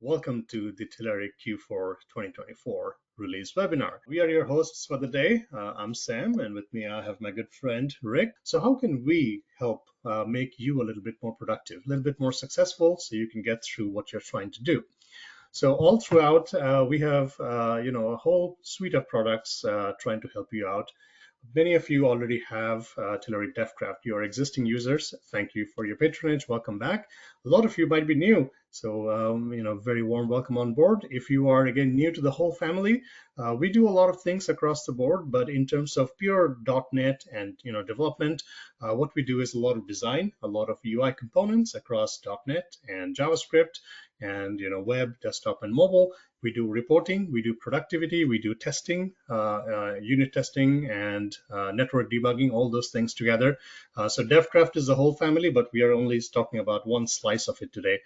Welcome to the Telerik Q4 2024 release webinar. We are your hosts for the day. I'm Sam, and with me I have my good friend Rick. So how can we help make you a little bit more productive, a little bit more successful so you can get through what you're trying to do? So all throughout, we have a whole suite of products trying to help you out. Many of you already have Telerik DevCraft. You are existing users. Thank you for your patronage. Welcome back. A lot of you might be new, so very warm welcome on board. If you are again new to the whole family, we do a lot of things across the board. But in terms of pure .NET and development, what we do is a lot of design, a lot of UI components across .NET and JavaScript, and web, desktop, and mobile. We do reporting, we do productivity, we do testing, unit testing, and network debugging, all those things together. So DevCraft is the whole family, but we are only talking about one slice of it today,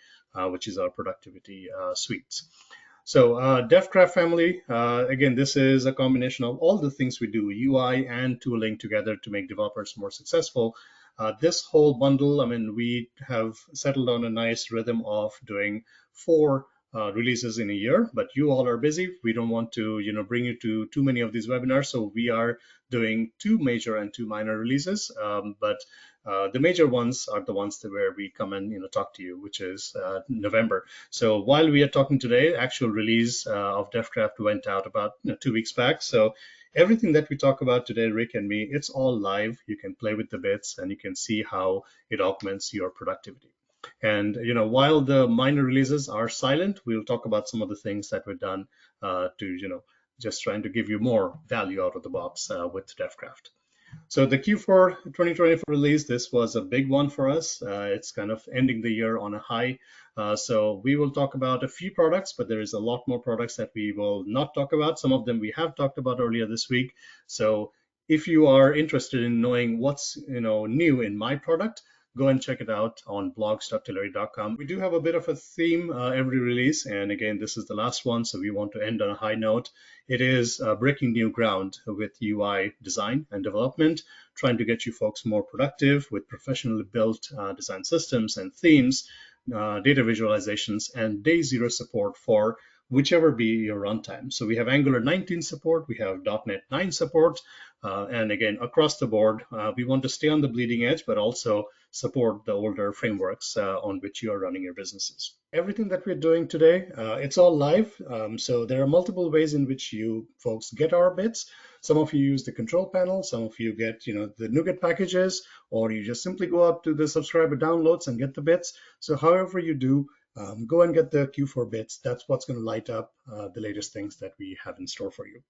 which is our productivity suites. So DevCraft family, again, this is a combination of all the things we do, UI and tooling together to make developers more successful. This whole bundle, we have settled on a nice rhythm of doing 4 releases in a year, but you all are busy. We don't want to, bring you to too many of these webinars, so we are doing 2 major and 2 minor releases. But the major ones are the ones where we come and talk to you, which is November. So while we are talking today, actual release of DevCraft went out about 2 weeks back. So everything that we talk about today, Rick and me, it's all live. You can play with the bits and you can see how it augments your productivity. And while the minor releases are silent, we'll talk about some of the things that were done to just trying to give you more value out of the box with DevCraft. So the Q4 2024 release, this was a big one for us. It's kind of ending the year on a high. So we will talk about a few products, but there is a lot more products that we will not talk about. Some of them we have talked about earlier this week. So if you are interested in knowing what's new in my product, go and check it out on blogs.telerik.com. We do have a bit of a theme every release, and again, this is the last one, so we want to end on a high note. It is breaking new ground with UI design and development, trying to get you folks more productive with professionally built design systems and themes, data visualizations, and day 0 support for whichever be your runtime. So we have Angular 19 support, we have .NET 9 support, and again, across the board, we want to stay on the bleeding edge, but also support the older frameworks on which you are running your businesses. Everything that we're doing today, it's all live. So there are multiple ways in which you folks get our bits. Some of you use the control panel, some of you get the NuGet packages, or you just simply go up to the subscriber downloads and get the bits. So however you do, go and get the Q4 bits. That's what's going to light up the latest things that we have in store for you.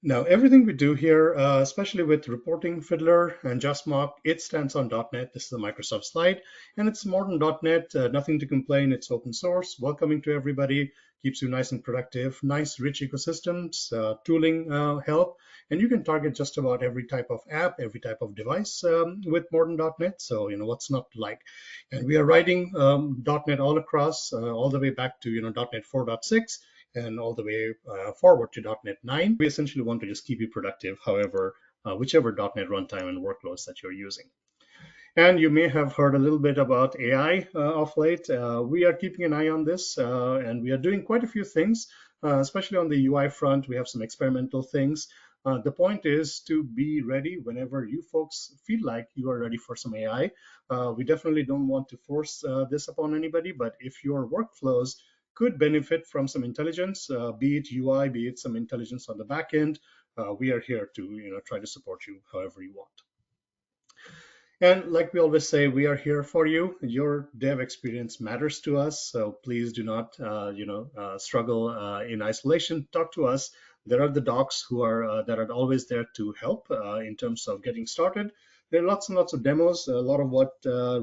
Now, everything we do here, especially with reporting, Fiddler, and JustMock, it stands on .NET. This is a Microsoft slide, and it's modern .NET, nothing to complain. It's open source, welcoming to everybody, keeps you nice and productive, nice, rich ecosystems, tooling help, and you can target just about every type of app, every type of device with modern .NET, so what's not to like. And we are writing .NET all across, all the way back to .NET 4.6, and all the way forward to .NET 9. We essentially want to just keep you productive, however, whichever .NET runtime and workloads that you're using. And you may have heard a little bit about AI of late. We are keeping an eye on this, and we are doing quite a few things, especially on the UI front. We have some experimental things. The point is to be ready whenever you folks feel like you are ready for some AI. We definitely don't want to force this upon anybody, but if your workflows could benefit from some intelligence, be it UI, be it some intelligence on the back end, we are here to try to support you however you want. And like we always say, we are here for you. Your dev experience matters to us, so please do not struggle in isolation. Talk to us. There are the docs who are that are always there to help in terms of getting started. There are lots and lots of demos. A lot of what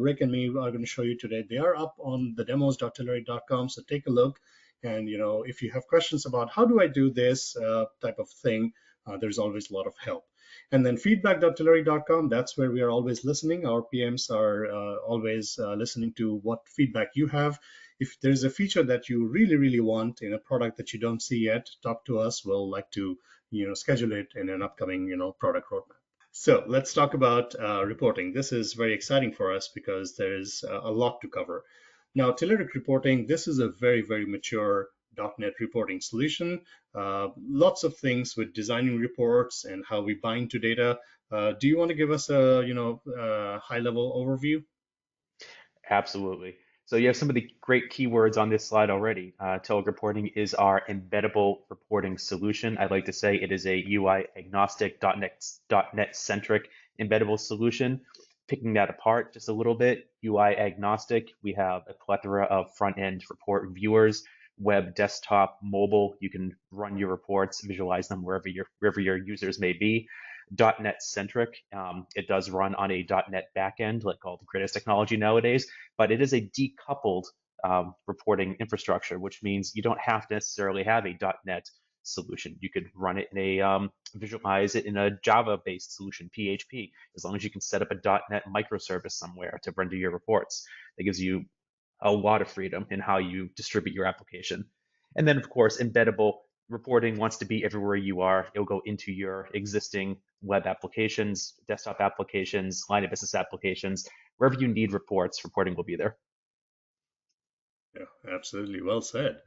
Rick and me are going to show you today, they are up on the demos.telerik.com, so take a look. And if you have questions about how do I do this type of thing, there's always a lot of help. And then feedback.telerik.com, that's where we are always listening. Our PMs are always listening to what feedback you have. If there's a feature that you really, really want in a product that you don't see yet, talk to us. We'll like to schedule it in an upcoming product roadmap. So let's talk about reporting. This is very exciting for us because there's a lot to cover. Now, Telerik Reporting, this is a very, very mature .NET reporting solution. Lots of things with designing reports and how we bind to data. Do you want to give us a high-level overview? Absolutely. So you have some of the great keywords on this slide already. Telerik Reporting is our embeddable reporting solution. I'd like to say it is a UI agnostic .NET centric embeddable solution. Picking that apart just a little bit, UI agnostic, we have a plethora of front-end report viewers, web, desktop, mobile. You can run your reports, visualize them wherever your users may be. .NET centric. It does run on a .NET backend, like all the greatest technology nowadays, but it is a decoupled reporting infrastructure, which means you don't have to necessarily have a .NET solution. You could run it in visualize it in a Java-based solution, PHP, as long as you can set up a .NET microservice somewhere to render your reports. That gives you a lot of freedom in how you distribute your application. And then, of course, embeddable reporting wants to be everywhere you are. It'll go into your existing web applications, desktop applications, line of business applications. Wherever you need reports, reporting will be there. Yeah, absolutely. Well said.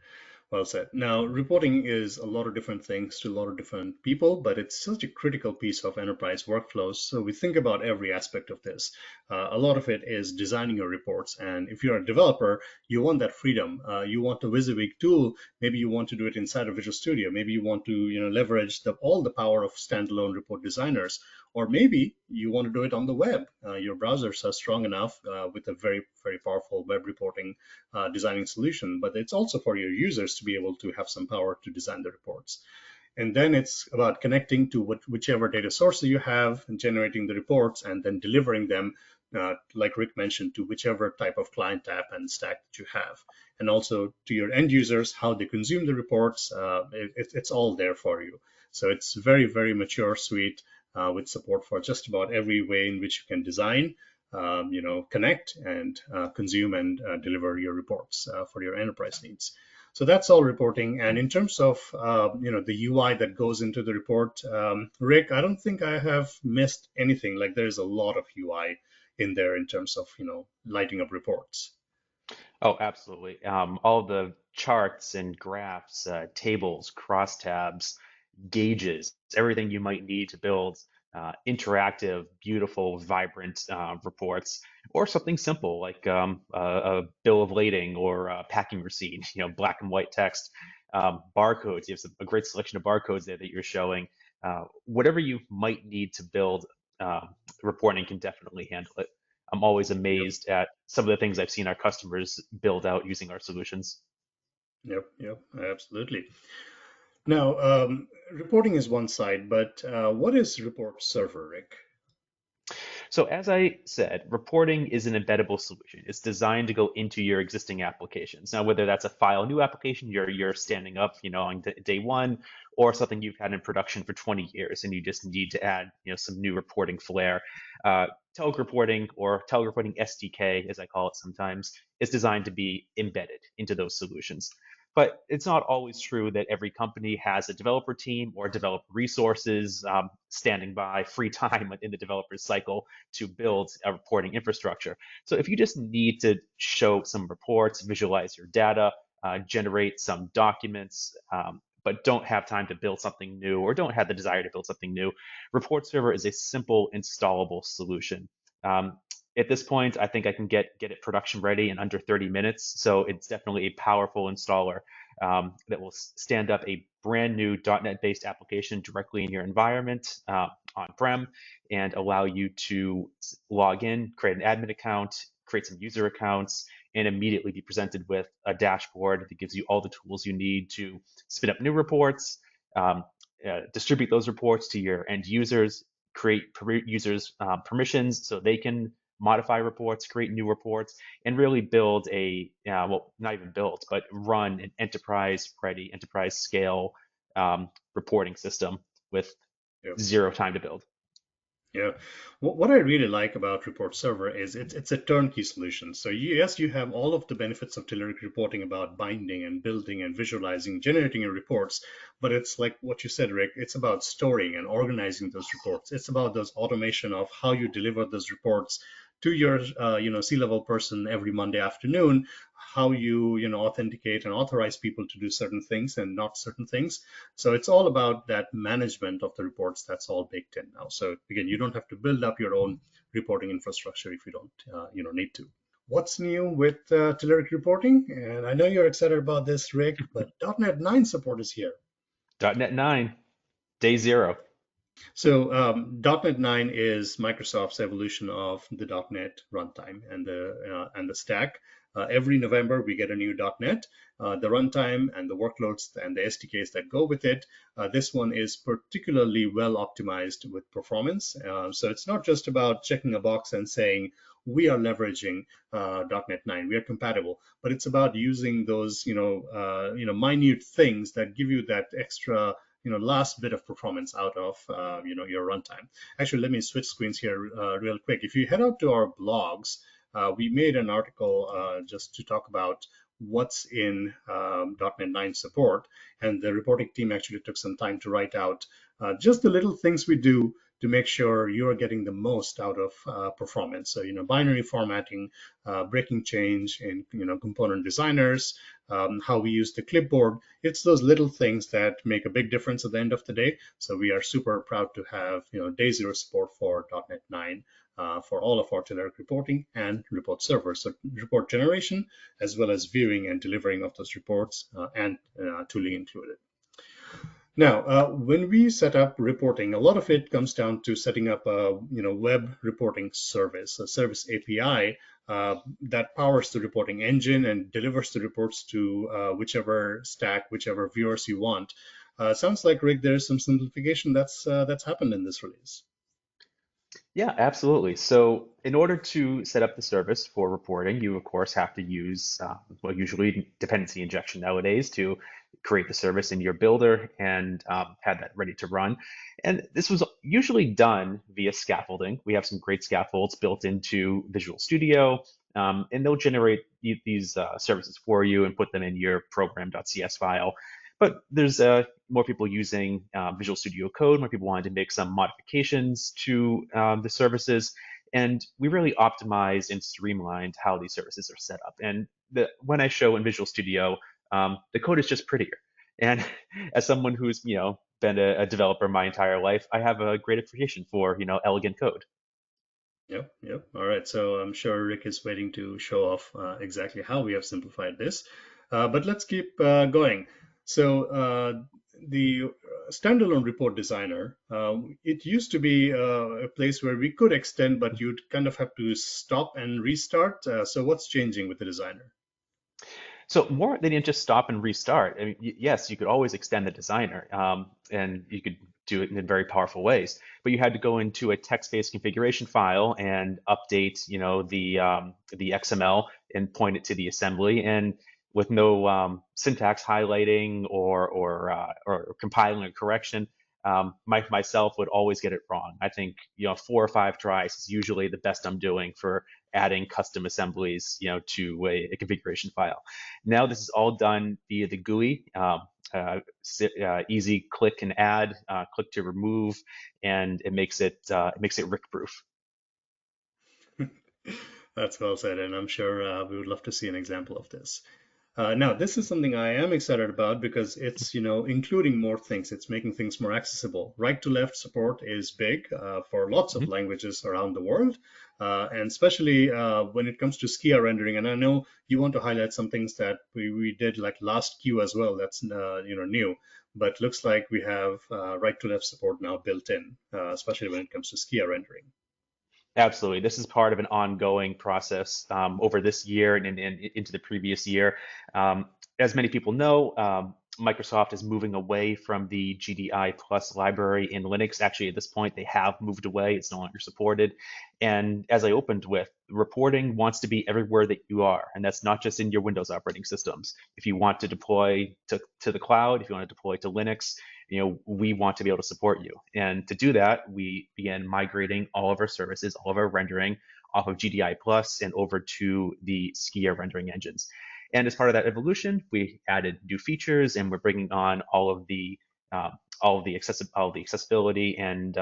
Well said. Now, reporting is a lot of different things to a lot of different people, but it's such a critical piece of enterprise workflows. So we think about every aspect of this. A lot of it is designing your reports. And if you're a developer, you want that freedom. You want a WYSIWYG tool. Maybe you want to do it inside of Visual Studio. Maybe you want to leverage all the power of standalone report designers. Or maybe you want to do it on the web. Your browsers are strong enough with a very, very powerful web reporting designing solution, but it's also for your users to be able to have some power to design the reports. And then it's about connecting to whichever data sources you have and generating the reports and then delivering them, like Rick mentioned, to whichever type of client app and stack that you have. And also to your end users, how they consume the reports, it's all there for you. So it's very, very mature suite with support for just about every way in which you can design, connect and consume and deliver your reports for your enterprise needs. So that's all reporting. And in terms of the UI that goes into the report, Rick, I don't think I have missed anything. Like there's a lot of UI in there in terms of lighting up reports. Oh, absolutely. All the charts and graphs, tables, crosstabs, gauges, everything you might need to build interactive, beautiful, vibrant reports, or something simple like a bill of lading or a packing receipt, black and white text, barcodes. You have a great selection of barcodes there that you're showing. Whatever you might need to build, uh, reporting can definitely handle it. I'm always Yep, amazed at some of the things I've seen our customers build out using our solutions. yep, absolutely. Now, reporting is one side, but what is report server, Rick? So as I said, reporting is an embeddable solution. It's designed to go into your existing applications. Now, whether that's a file new application you're standing up, on day one, or something you've had in production for 20 years and you just need to add, some new reporting flair. Telerik reporting or Telerik reporting SDK, as I call it sometimes, is designed to be embedded into those solutions. But it's not always true that every company has a developer team or developer resources standing by, free time in the developer's cycle to build a reporting infrastructure. So if you just need to show some reports, visualize your data, generate some documents, but don't have time to build something new or don't have the desire to build something new, Report Server is a simple installable solution. Um, at this point, I think I can get it production ready in under 30 minutes. So it's definitely a powerful installer that will stand up a brand new .NET based application directly in your environment on-prem and allow you to log in, create an admin account, create some user accounts, and immediately be presented with a dashboard that gives you all the tools you need to spin up new reports, um, distribute those reports to your end users, create users permissions so they can modify reports, create new reports, and really build well, not even build, but run an enterprise-ready, enterprise-scale reporting system with Yep. zero time to build. Yeah, what I really like about Report Server is it's a turnkey solution. So yes, you have all of the benefits of Telerik reporting about binding and building and visualizing, generating your reports, but it's like what you said, Rick. It's about storing and organizing those reports. It's about those automation of how you deliver those reports to your C-level person every Monday afternoon how you authenticate and authorize people to do certain things and not certain things. So it's all about that management of the reports. That's all baked in now. So again, you don't have to build up your own reporting infrastructure if you don't need to. What's new with Telerik Reporting? And I know you're excited about this, Rick, but .NET 9 support is here. .NET 9, day 0. So .NET 9 is Microsoft's evolution of the .NET runtime and the stack. Every November we get a new .NET. The runtime and the workloads and the SDKs that go with it. This one is particularly well optimized with performance. So it's not just about checking a box and saying we are leveraging .NET 9, we are compatible, but it's about using those minute things that give you that extra last bit of performance out of your runtime. Actually, let me switch screens here real quick. If you head out to our blogs, we made an article just to talk about what's in .NET 9 support, and the reporting team actually took some time to write out just the little things we do to make sure you're getting the most out of performance. So, binary formatting, breaking change in, component designers, how we use the clipboard. It's those little things that make a big difference at the end of the day. So we are super proud to have, day 0 support for .NET 9 for all of our Telerik reporting and report servers. So report generation, as well as viewing and delivering of those reports and tooling included. Now, when we set up reporting, a lot of it comes down to setting up a web reporting service, a service API that powers the reporting engine and delivers the reports to whichever stack, whichever viewers you want. Sounds like, Rick, there's some simplification that's happened in this release. Yeah, absolutely. So in order to set up the service for reporting, you of course have to use, usually dependency injection nowadays to create the service in your builder and have that ready to run. And this was usually done via scaffolding. We have some great scaffolds built into Visual Studio, and they'll generate these services for you and put them in your program.cs file. But there's more people using Visual Studio Code, more people wanted to make some modifications to the services. And we really optimized and streamlined how these services are set up. And when I show in Visual Studio, the code is just prettier. And as someone who's been a developer my entire life, I have a great appreciation for elegant code. Yep. All right. So I'm sure Rick is waiting to show off exactly how we have simplified this. But let's keep going. So the standalone report designer, it used to be a place where we could extend, but you'd kind of have to stop and restart. So what's changing with the designer? So more than just stop and restart. I mean, yes, you could always extend the designer, and you could do it in very powerful ways. But you had to go into a text-based configuration file and update, the XML and point it to the assembly. And with no syntax highlighting or compiling or correction, myself would always get it wrong. I think 4 or 5 tries is usually the best I'm doing for adding custom assemblies to a configuration file. Now this is all done via the GUI. Easy click and add, click to remove, and it makes it Rick proof. That's well said, and I'm sure we would love to see an example of this. Now, this is something I am excited about because it's, including more things. It's making things more accessible. Right to left support is big for lots of languages around the world, and especially when it comes to Skia rendering. And I know you want to highlight some things that we did like last Q as well. That's new, but looks like we have right to left support now built in, especially when it comes to Skia rendering. Absolutely. This is part of an ongoing process over this year and into the previous year. As many people know, Microsoft is moving away from the GDI plus library in Linux. Actually, at this point, they have moved away. It's no longer supported. And as I opened with, reporting wants to be everywhere that you are. And that's not just in your Windows operating systems. If you want to deploy to the cloud, if you want to deploy to Linux, we want to be able to support you. And to do that, we began migrating all of our services, all of our rendering off of GDI Plus and over to the Skia rendering engines. And as part of that evolution, we added new features, and we're bringing on all of the accessibility and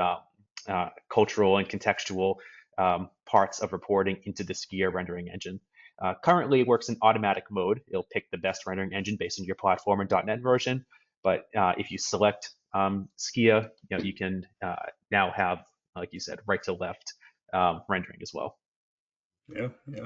cultural and contextual parts of reporting into the Skia rendering engine. Currently, it works in automatic mode. It'll pick the best rendering engine based on your platform and .NET version. But if you select Skia, you can now have, like you said, right to left rendering as well. Yeah, yeah.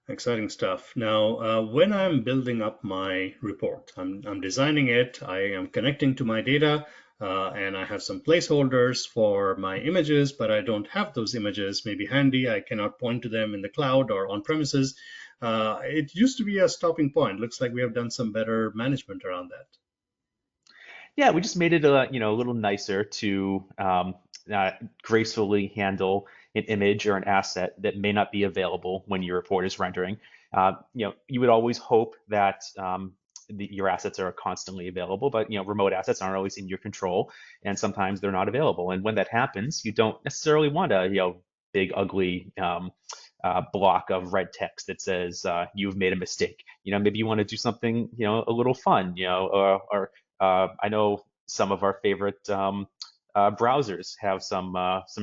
Exciting stuff. Now, when I'm building up my report, I'm designing it, I am connecting to my data, and I have some placeholders for my images, but I don't have those images maybe handy. I cannot point to them in the cloud or on premises. It used to be a stopping point. Looks like we have done some better management around that. Yeah, we just made it a little nicer to gracefully handle an image or an asset that may not be available when your report is rendering. You would always hope that your assets are constantly available, but remote assets aren't always in your control, and sometimes they're not available. And when that happens, you don't necessarily want a big ugly block of red text that says you've made a mistake. Maybe you want to do something a little fun, or I know some of our favorite browsers have some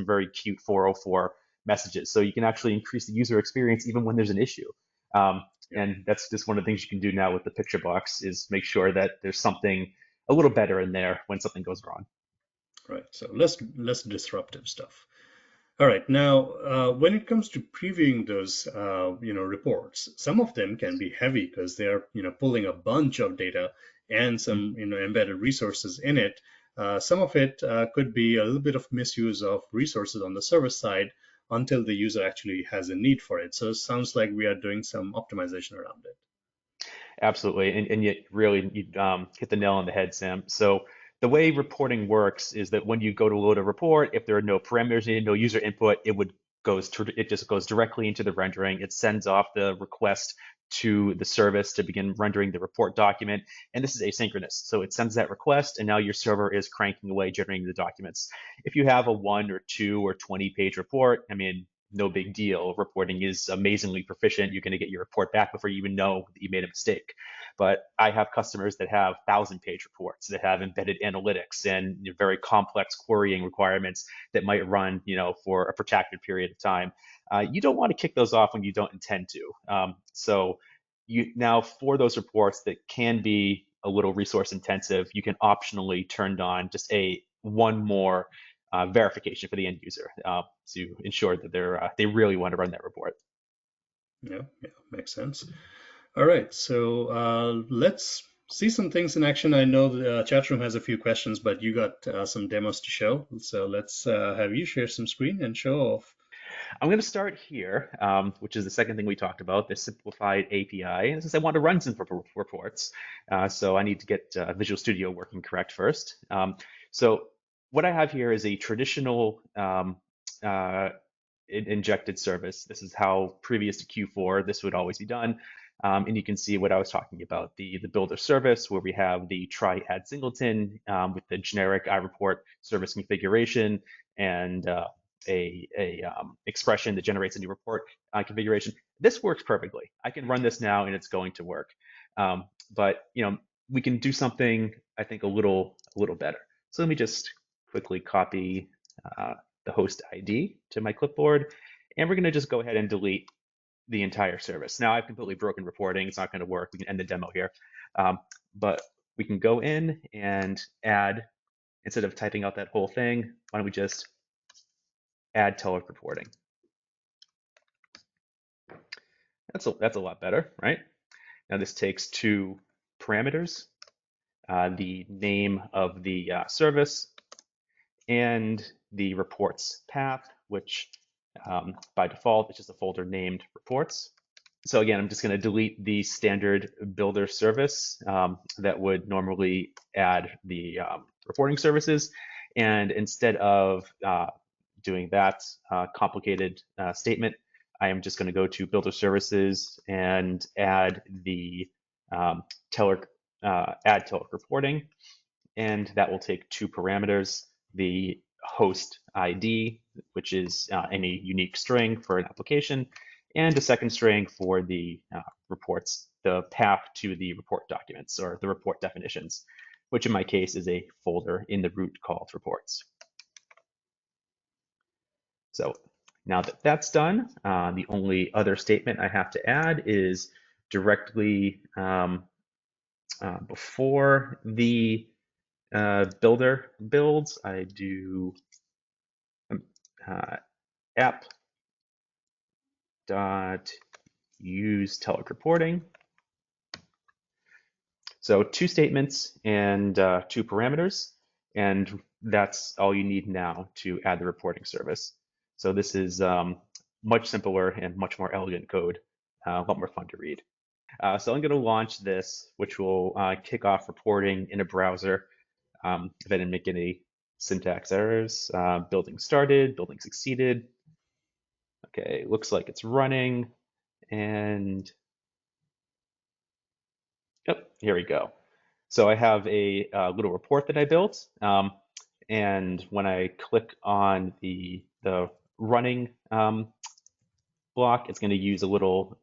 very cute 404 messages, so you can actually increase the user experience even when there's an issue. And that's just one of the things you can do now with the picture box, is make sure that there's something a little better in there when something goes wrong. Right. So less disruptive stuff. All right. Now, when it comes to previewing those, reports, some of them can be heavy because they're, pulling a bunch of data and some, embedded resources in it. Some of it could be a little bit of misuse of resources on the server side until the user actually has a need for it. So it sounds like we are doing some optimization around it. Absolutely, and yet really you hit the nail on the head, Sam. So the way reporting works is that when you go to load a report, if there are no parameters needed, no user input, it just goes directly into the rendering. It sends off the request to the service to begin rendering the report document, and this is asynchronous. So it sends that request, and now your server is cranking away generating the documents. If you have a 1 or 2 or 20-page report, I mean, no big deal. Reporting is amazingly proficient. You're going to get your report back before you even know that you made a mistake. But I have customers that have 1,000-page reports that have embedded analytics and very complex querying requirements that might run, for a protracted period of time. You don't want to kick those off when you don't intend to. So now for those reports that can be a little resource intensive, you can optionally turn on just one more verification for the end user to ensure that they really want to run that report. Yeah, makes sense. All right, so let's see some things in action. I know the chat room has a few questions, but you got some demos to show. So let's have you share some screen and show off. I'm going to start here, which is the second thing we talked about, the Simplified API. And since I want to run some reports, so I need to get Visual Studio working correct first. So what I have here is a traditional injected service. This is how previous to Q4 this would always be done. And you can see what I was talking about, the builder service, where we have the try add singleton with the generic iReport service configuration and a expression that generates a new report configuration. This works perfectly. I can run this now and it's going to work. But we can do something, I think, a little better. So let me just quickly copy the host ID to my clipboard, and we're going to just go ahead and delete the entire service. Now I've completely broken reporting. It's not going to work. We can end the demo here. But we can go in and add, instead of typing out that whole thing, why don't we just add Telerik Reporting? That's a lot better, right? Now this takes 2 parameters, the name of the service and the reports path, which by default is just a folder named reports. So again, I'm just going to delete the standard builder service that would normally add the reporting services. And instead of doing that complicated statement, I am just going to go to builder services and add the Telerik reporting. And that will take 2 parameters, the host ID, which is any unique string for an application, and a second string for the reports, the path to the report documents or the report definitions, which in my case is a folder in the root called reports. So Now that that's done, the only other statement I have to add is directly before the builder builds, I do app dot use Telerik Reporting. So 2 statements and 2 parameters, and that's all you need now to add the reporting service. So this is much simpler and much more elegant code, a lot more fun to read. So I'm going to launch this, which will kick off reporting in a browser. If I didn't make any syntax errors, building started, building succeeded. Okay, looks like it's running, and yep, here we go. So I have a little report that I built, and when I click on the running block, it's going to use a little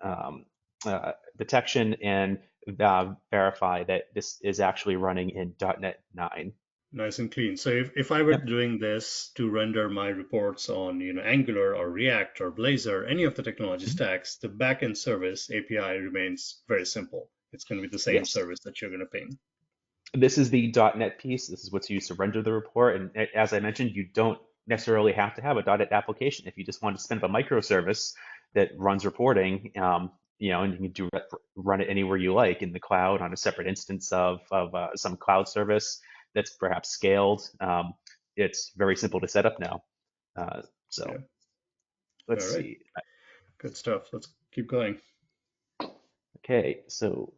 detection and verify that this is actually running in .NET 9. Nice and clean. So if I were Yep. doing this to render my reports on Angular or React or Blazor, any of the technology Mhm. stacks, the backend service API remains very simple. It's going to be the same Yes. service that you're going to ping. This is the .NET piece. This is what's used to render the report. And as I mentioned, you don't necessarily have to have a .NET application. If you just want to spin up a microservice that runs reporting, and you can run it anywhere you like in the cloud on a separate instance of some cloud service that's perhaps scaled. It's very simple to set up now. So Yeah. let's All right. see. Good stuff. Let's keep going. Okay, so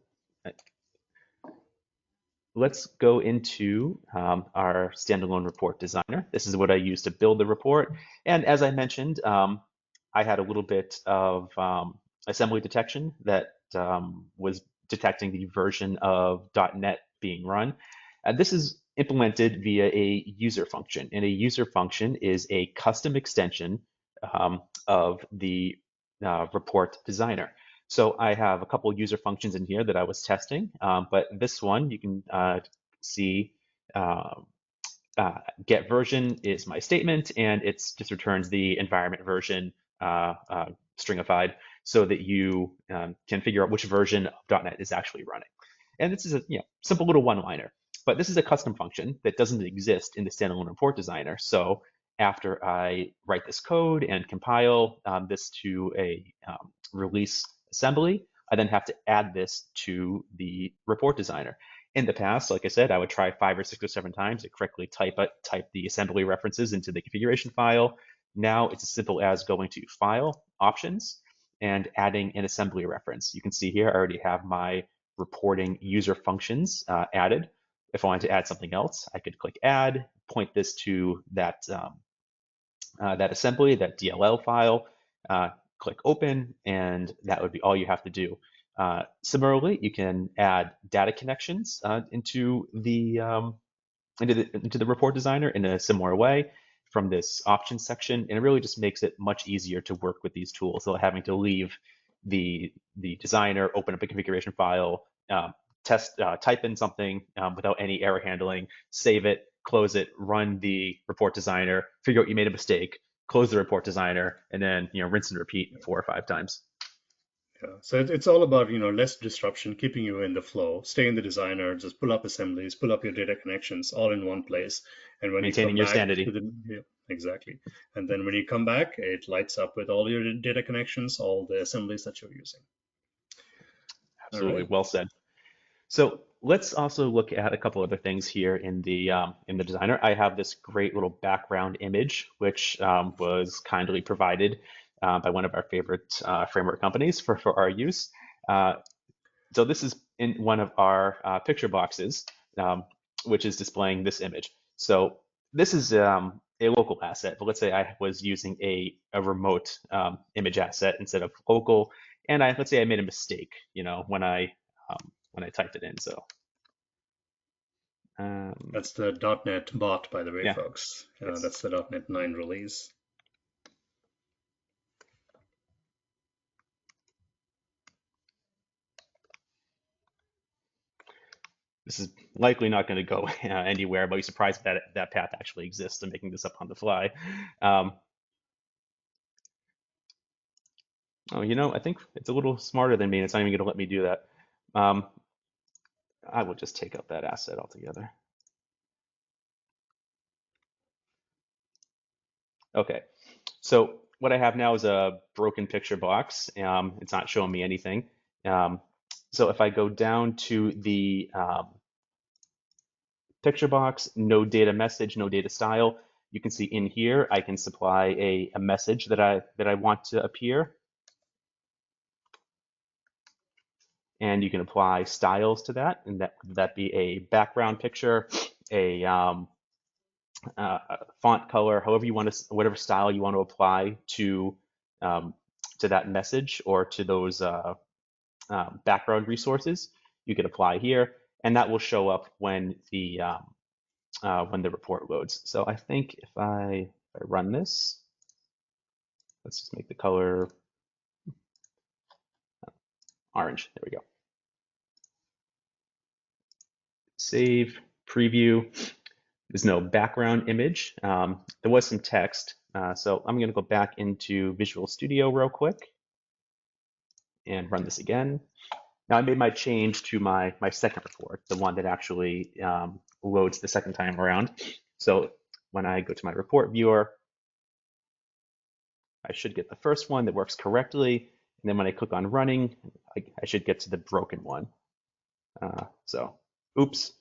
let's go into our standalone report designer. This is what I use to build the report. And as I mentioned, I had a little bit of assembly detection that was detecting the version of .NET being run. This is implemented via a user function, and a user function is a custom extension of the report designer. So I have a couple user functions in here that I was testing, but this one you can see uh, get version is my statement, and it just returns the environment version stringified so that you can figure out which version of .NET is actually running. And this is a simple little one-liner, but this is a custom function that doesn't exist in the standalone report designer. So after I write this code and compile this to a release assembly, I then have to add this to the report designer. In the past, like I said, I would try 5 or 6 or 7 times to correctly type the assembly references into the configuration file. Now it's as simple as going to File, Options, and adding an assembly reference. You can see here I already have my reporting user functions added. If I wanted to add something else, I could click Add, point this to that assembly, that DLL file, click Open, and that would be all you have to do. Similarly, you can add data connections into the report designer in a similar way from this options section, and it really just makes it much easier to work with these tools without having to leave the designer, open up a configuration file, type in something without any error handling, save it, close it, run the report designer, figure out you made a mistake, close the report designer, and then rinse and repeat 4 or 5 times. Yeah. So it's all about, less disruption, keeping you in the flow. Stay in the designer, just pull up assemblies, pull up your data connections all in one place. And when you come Maintaining your back to sanity. yeah, exactly. And then when you come back, it lights up with all your data connections, all the assemblies that you're using. All Absolutely, right. well said. So let's also look at a couple other things here in the designer. I have this great little background image, which was kindly provided by one of our favorite framework companies for our use. Uh, so this is in one of our picture boxes, which is displaying this image. So this is a local asset, but let's say I was using a remote image asset instead of local, and let's say I made a mistake, when I typed it in. So That's the .NET bot, by the way, yeah, folks. yes. That's the .NET 9 release. This is likely not going to go anywhere, but you're surprised that path actually exists. I'm making this up on the fly. Um, Oh, I think it's a little smarter than me, and it's not even going to let me do that. I will just take out that asset altogether. Okay, so what I have now is a broken picture box. It's not showing me anything. So if I go down to the picture box, no data message, no data style, you can see in here I can supply a message that I want to appear. And you can apply styles to that, and that be a background picture, a font color, however you want to, whatever style you want to apply to that message or to those background resources. You can apply here, and that will show up when the report loads. So I think if I run this, let's just make the color orange. There we go. Save, preview. There's no background image. There was some text. So I'm going to go back into Visual Studio real quick and run this again. Now I made my change to my second report, the one that actually loads the second time around. So when I go to my report viewer, I should get the first one that works correctly. And then when I click on running, I should get to the broken one. So oops,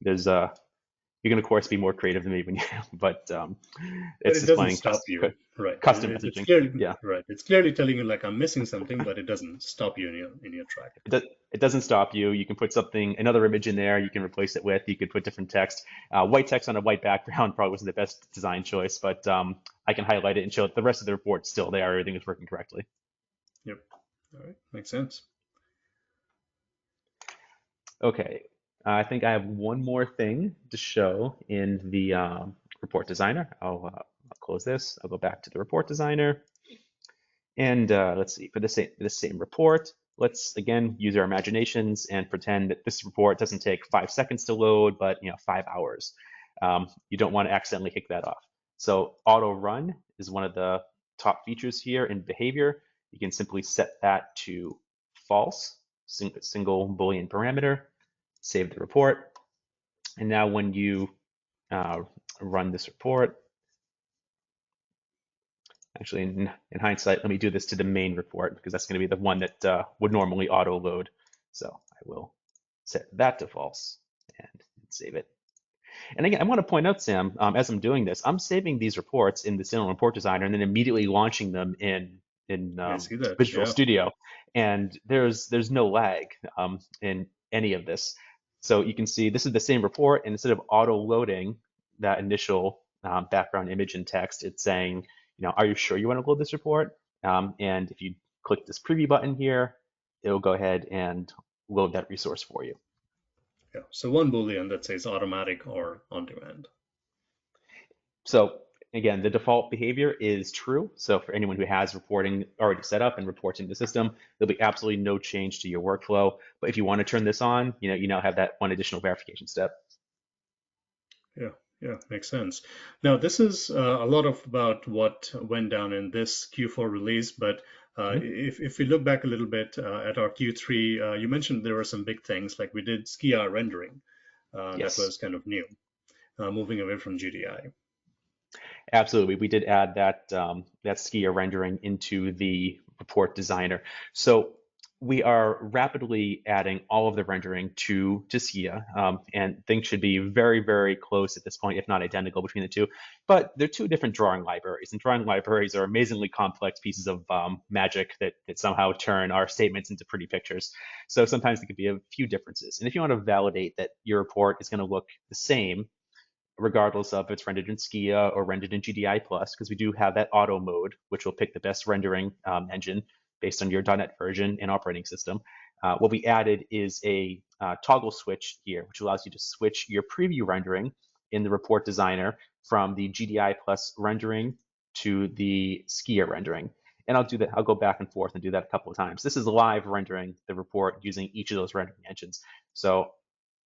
there's you can of course be more creative than me when you, but it's it just doesn't playing stop you, right? custom It's messaging. clearly, Yeah, right. It's clearly telling you like I'm missing something, but it doesn't stop you in your track. it doesn't stop you. You can put another image in there. You can replace it with. You could put different text. White text on a white background probably wasn't the best design choice, but I can highlight it and show the rest of the report still there. Everything is working correctly. Yep. All right. Makes sense. Okay. I think I have one more thing to show in the report designer. I'll close this. I'll go back to the report designer. And let's see, for the same report, let's again use our imaginations and pretend that this report doesn't take 5 seconds to load, but 5 hours. You don't want to accidentally kick that off. So auto run is one of the top features here in behavior. You can simply set that to false, single Boolean parameter, save the report. And now when you run this report, actually, in hindsight, let me do this to the main report because that's going to be the one that would normally auto load. So I will set that to false and save it. And again, I want to point out, Sam, as I'm doing this, I'm saving these reports in the Cinnamon Report Designer and then immediately launching them in I see that. Visual Yeah. Studio. And there's no lag in any of this. So you can see this is the same report, and instead of auto loading that initial background image and text, it's saying, are you sure you want to load this report? And if you click this preview button here, it'll go ahead and load that resource for you. Yeah. So one Boolean that says automatic or on demand. So again, the default behavior is true. So for anyone who has reporting already set up and reports in the system, there'll be absolutely no change to your workflow. But if you want to turn this on, you now have that one additional verification step. Yeah, makes sense. Now, this is a lot about what went down in this Q4 release, but if we look back a little bit at our Q3, you mentioned there were some big things, like we did ski-hour rendering. Yes. That was kind of new, moving away from GDI. Absolutely, we did add that skier rendering into the report designer. So we are rapidly adding all of the rendering to Skia, and things should be very, very close at this point, if not identical between the two. But they're two different drawing libraries, and drawing libraries are amazingly complex pieces of magic that somehow turn our statements into pretty pictures. So sometimes there could be a few differences. And if you want to validate that your report is going to look the same, regardless of if it's rendered in Skia or rendered in GDI+, because we do have that auto mode, which will pick the best rendering engine based on your .NET version and operating system. What we added is a toggle switch here, which allows you to switch your preview rendering in the report designer from the GDI+ rendering to the Skia rendering. And I'll do that. I'll go back and forth and do that a couple of times. This is live rendering the report using each of those rendering engines. So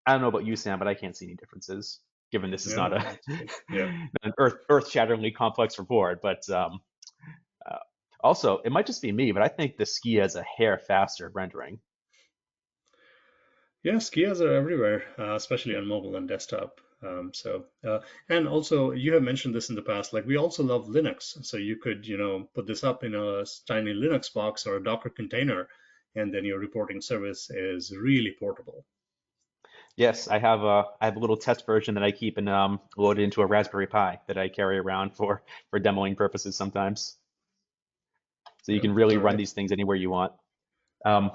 I don't know about you, Sam, but I can't see any differences, given this is not an earth-shatteringly complex report. But Also, it might just be me, but I think the ski has a hair faster rendering. Yeah, skiers are everywhere, especially on mobile and desktop. And also you have mentioned this in the past, like we also love Linux. So you could, put this up in a tiny Linux box or a Docker container, and then your reporting service is really portable. Yes, I have a little test version that I keep and loaded into a Raspberry Pi that I carry around for demoing purposes sometimes. So you Yeah, can really all run right. these things anywhere you want. Um, one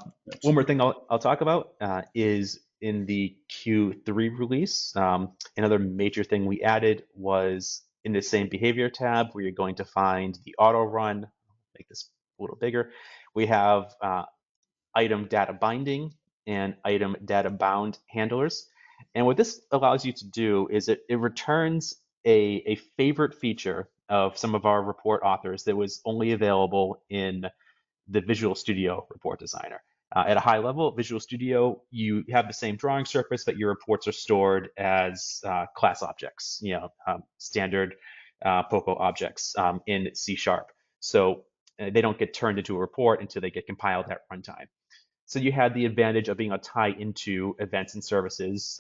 more Absolutely. thing I'll talk about is in the Q3 release. Another major thing we added was in the same behavior tab where you're going to find the auto run. Make this a little bigger. We have item data binding and item data bound handlers. And what this allows you to do is it returns a favorite feature of some of our report authors that was only available in the Visual Studio Report Designer. At a high level, Visual Studio, you have the same drawing surface, but your reports are stored as class objects, standard POCO objects in C Sharp. So they don't get turned into a report until they get compiled at runtime. So you had the advantage of being able to tie into events and services,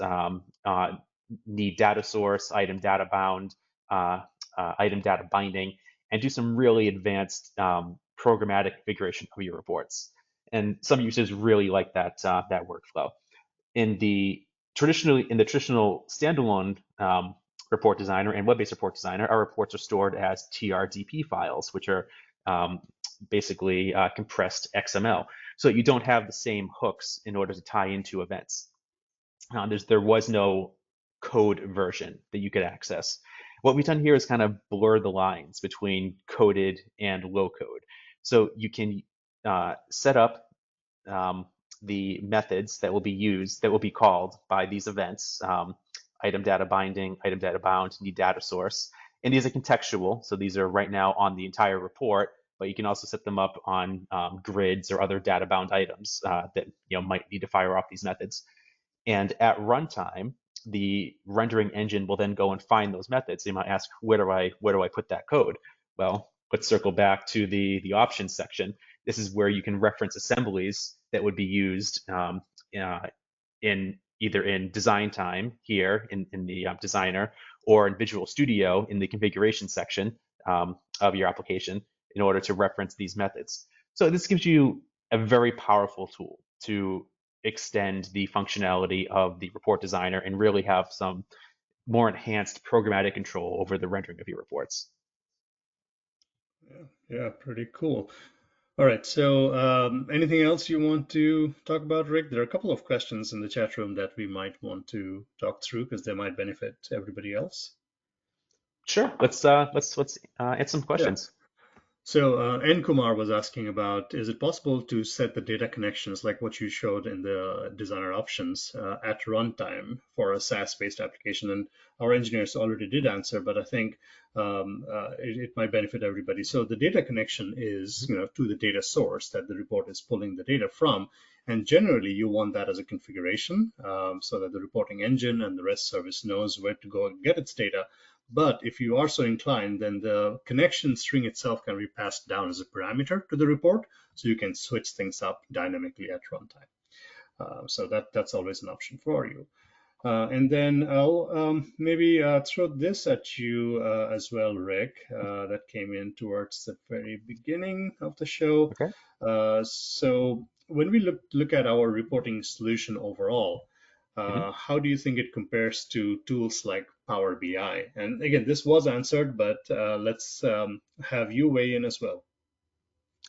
need data source, item data bound, item data binding, and do some really advanced programmatic configuration of your reports. And some users really like that workflow. In the traditional standalone report designer and web-based report designer, our reports are stored as TRDP files, which are um, basically compressed XML. So you don't have the same hooks in order to tie into events. There was no code version that you could access. What we've done here is kind of blur the lines between coded and low code. So you can set up um, the methods that will be used, that will be called by these events, item data binding, item data bound, need data source. And these are contextual. So these are right now on the entire report, but you can also set them up on grids or other data bound items that might need to fire off these methods. And at runtime, the rendering engine will then go and find those methods. So you might ask, where do I put that code? Well, let's circle back to the options section. This is where you can reference assemblies that would be used uh, in either in design time here in the designer or in Visual Studio in the configuration section of your application in order to reference these methods. So this gives you a very powerful tool to extend the functionality of the report designer and really have some more enhanced programmatic control over the rendering of your reports. Yeah, yeah, pretty cool. All right. So, anything else you want to talk about, Rick? There are a couple of questions in the chat room that we might want to talk through because they might benefit everybody else. Sure, let's add some Yeah. questions. So, N. Kumar was asking about, is it possible to set the data connections like what you showed in the designer options at runtime for a SaaS-based application? And our engineers already did answer, but I think it might benefit everybody. So the data connection is, to the data source that the report is pulling the data from. And generally, you want that as a configuration so that the reporting engine and the REST service knows where to go and get its data. But if you are so inclined, then the connection string itself can be passed down as a parameter to the report, so you can switch things up dynamically at runtime. So that's always an option for you. And then I'll maybe throw this at you as well, Rick, that came in towards the very beginning of the show. Okay. So when we look at our reporting solution overall, Mhm. how do you think it compares to tools like Power BI? And again, this was answered, but let's have you weigh in as well.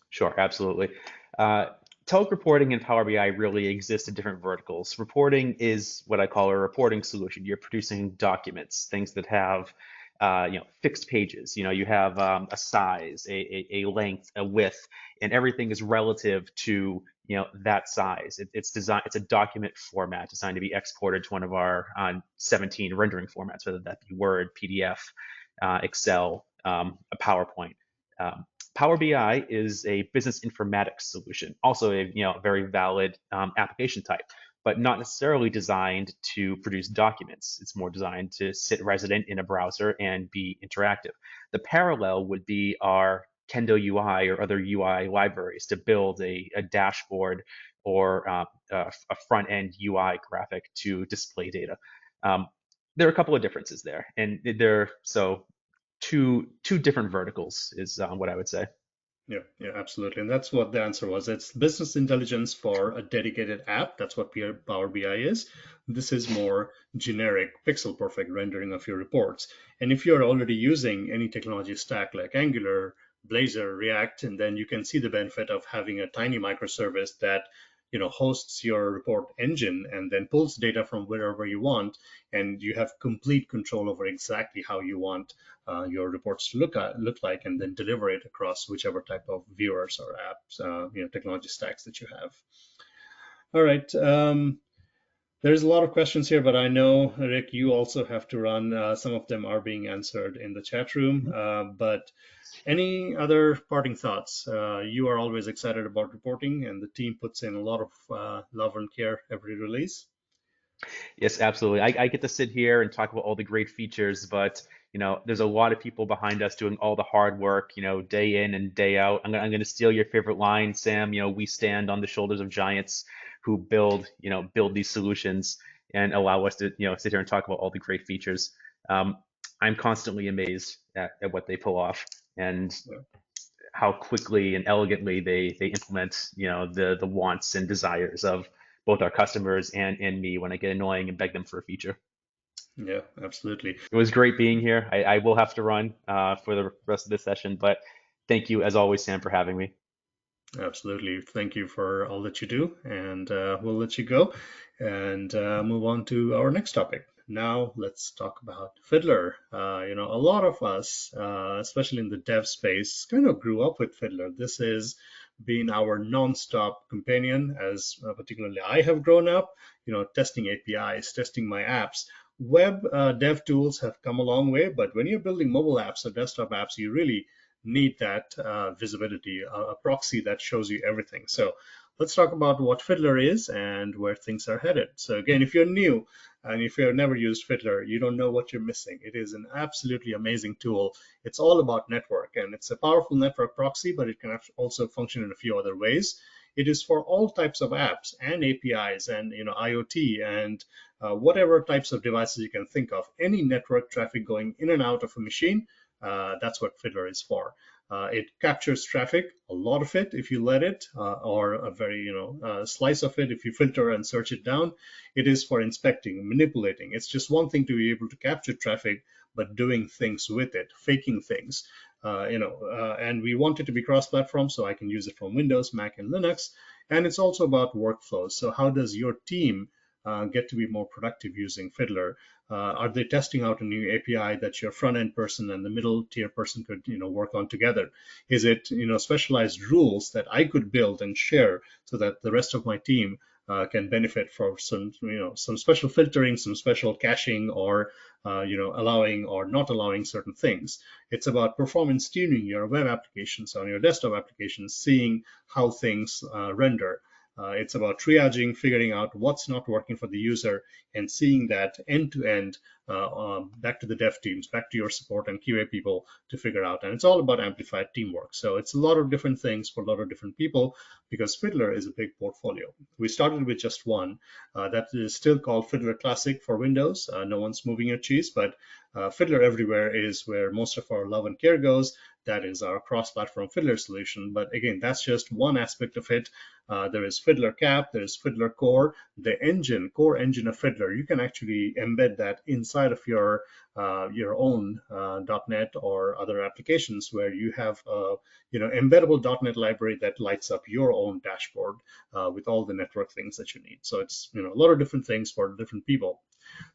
Sure, absolutely. Uh, Telerik Reporting and Power BI really exist in different verticals. Reporting is what I call a reporting solution. You're producing documents, things that have fixed pages. You have a size, a length, a width, and everything is relative to that size. It's designed. It's a document format designed to be exported to one of our 17 rendering formats, whether that be Word, PDF, Excel, a PowerPoint. Um, Power BI is a business informatics solution, also a very valid application type, but not necessarily designed to produce documents. It's more designed to sit resident in a browser and be interactive. The parallel would be our Kendo UI or other UI libraries to build a dashboard or a front end UI graphic to display data. There are a couple of differences there, and they're so two different verticals is what I would say. Yeah, absolutely. And that's what the answer was. It's business intelligence for a dedicated app. That's what Power BI is. This is more generic, pixel perfect rendering of your reports. And if you're already using any technology stack like Angular, Blazor, React, and then you can see the benefit of having a tiny microservice that hosts your report engine and then pulls data from wherever you want, and you have complete control over exactly how you want your reports to look like, and then deliver it across whichever type of viewers or apps, technology stacks that you have. All right. There's a lot of questions here, but I know, Rick, you also have to run. Some of them are being answered in the chat room. But any other parting thoughts? You are always excited about reporting, and the team puts in a lot of love and care every release. Yes, absolutely. I get to sit here and talk about all the great features, but there's a lot of people behind us doing all the hard work, day in and day out. I'm going to steal your favorite line, Sam. We stand on the shoulders of giants who build these solutions and allow us to, sit here and talk about all the great features. I'm constantly amazed at what they pull off and how quickly and elegantly they implement, the wants and desires of both our customers and me when I get annoying and beg them for a feature. Yeah, absolutely. It was great being here. I will have to run for the rest of this session, but thank you as always, Sam, for having me. Absolutely. Thank you for all that you do, and we'll let you go and move on to our next topic. Now let's talk about Fiddler. A lot of us, especially in the dev space, kind of grew up with Fiddler. This has been our non-stop companion, as particularly I have grown up, testing APIs, testing my apps. Web dev tools have come a long way, but when you're building mobile apps or desktop apps, you really need that visibility, a proxy that shows you everything. So let's talk about what Fiddler is and where things are headed. So again, if you're new and if you've never used Fiddler, you don't know what you're missing. It is an absolutely amazing tool. It's all about network, and it's a powerful network proxy, but it can also function in a few other ways. It is for all types of apps and APIs and IoT and whatever types of devices you can think of. Any network traffic going in and out of a machine, that's what Fiddler is for. It captures traffic, a lot of it if you let it, or a very slice of it if you filter and search it down. It is for inspecting, manipulating. It's just one thing to be able to capture traffic, but doing things with it, faking things. And we want it to be cross-platform, so I can use it from Windows, Mac, and Linux. And it's also about workflows. So how does your team get to be more productive using Fiddler? Are they testing out a new API that your front-end person and the middle tier person could work on together? Is it specialized rules that I could build and share so that the rest of my team can benefit from some special filtering, some special caching, or allowing or not allowing certain things? It's about performance tuning your web applications on your desktop applications, seeing how things render. It's about triaging, figuring out what's not working for the user, and seeing that end to end, back to the dev teams, back to your support and QA people to figure out. And it's all about amplified teamwork. So it's a lot of different things for a lot of different people, because Fiddler is a big portfolio. We started with just one that is still called Fiddler Classic for Windows. No one's moving your cheese, but Fiddler Everywhere is where most of our love and care goes. That is our cross-platform Fiddler solution. But again, that's just one aspect of it. There is Fiddler Cap, there is Fiddler Core, the core engine of Fiddler. You can actually embed that inside of your own .NET or other applications, where you have embeddable .NET library that lights up your own dashboard with all the network things that you need. So it's a lot of different things for different people.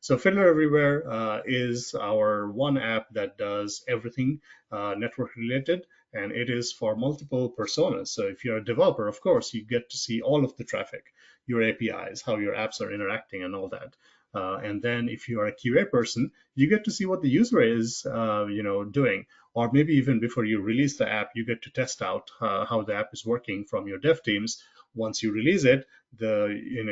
So Fiddler Everywhere is our one app that does everything network related, and it is for multiple personas. So if you're a developer, of course, you get to see all of the traffic, your APIs, how your apps are interacting, and all that. And then if you are a QA person, you get to see what the user is doing. Or maybe even before you release the app, you get to test out how the app is working from your dev teams. Once you release it, the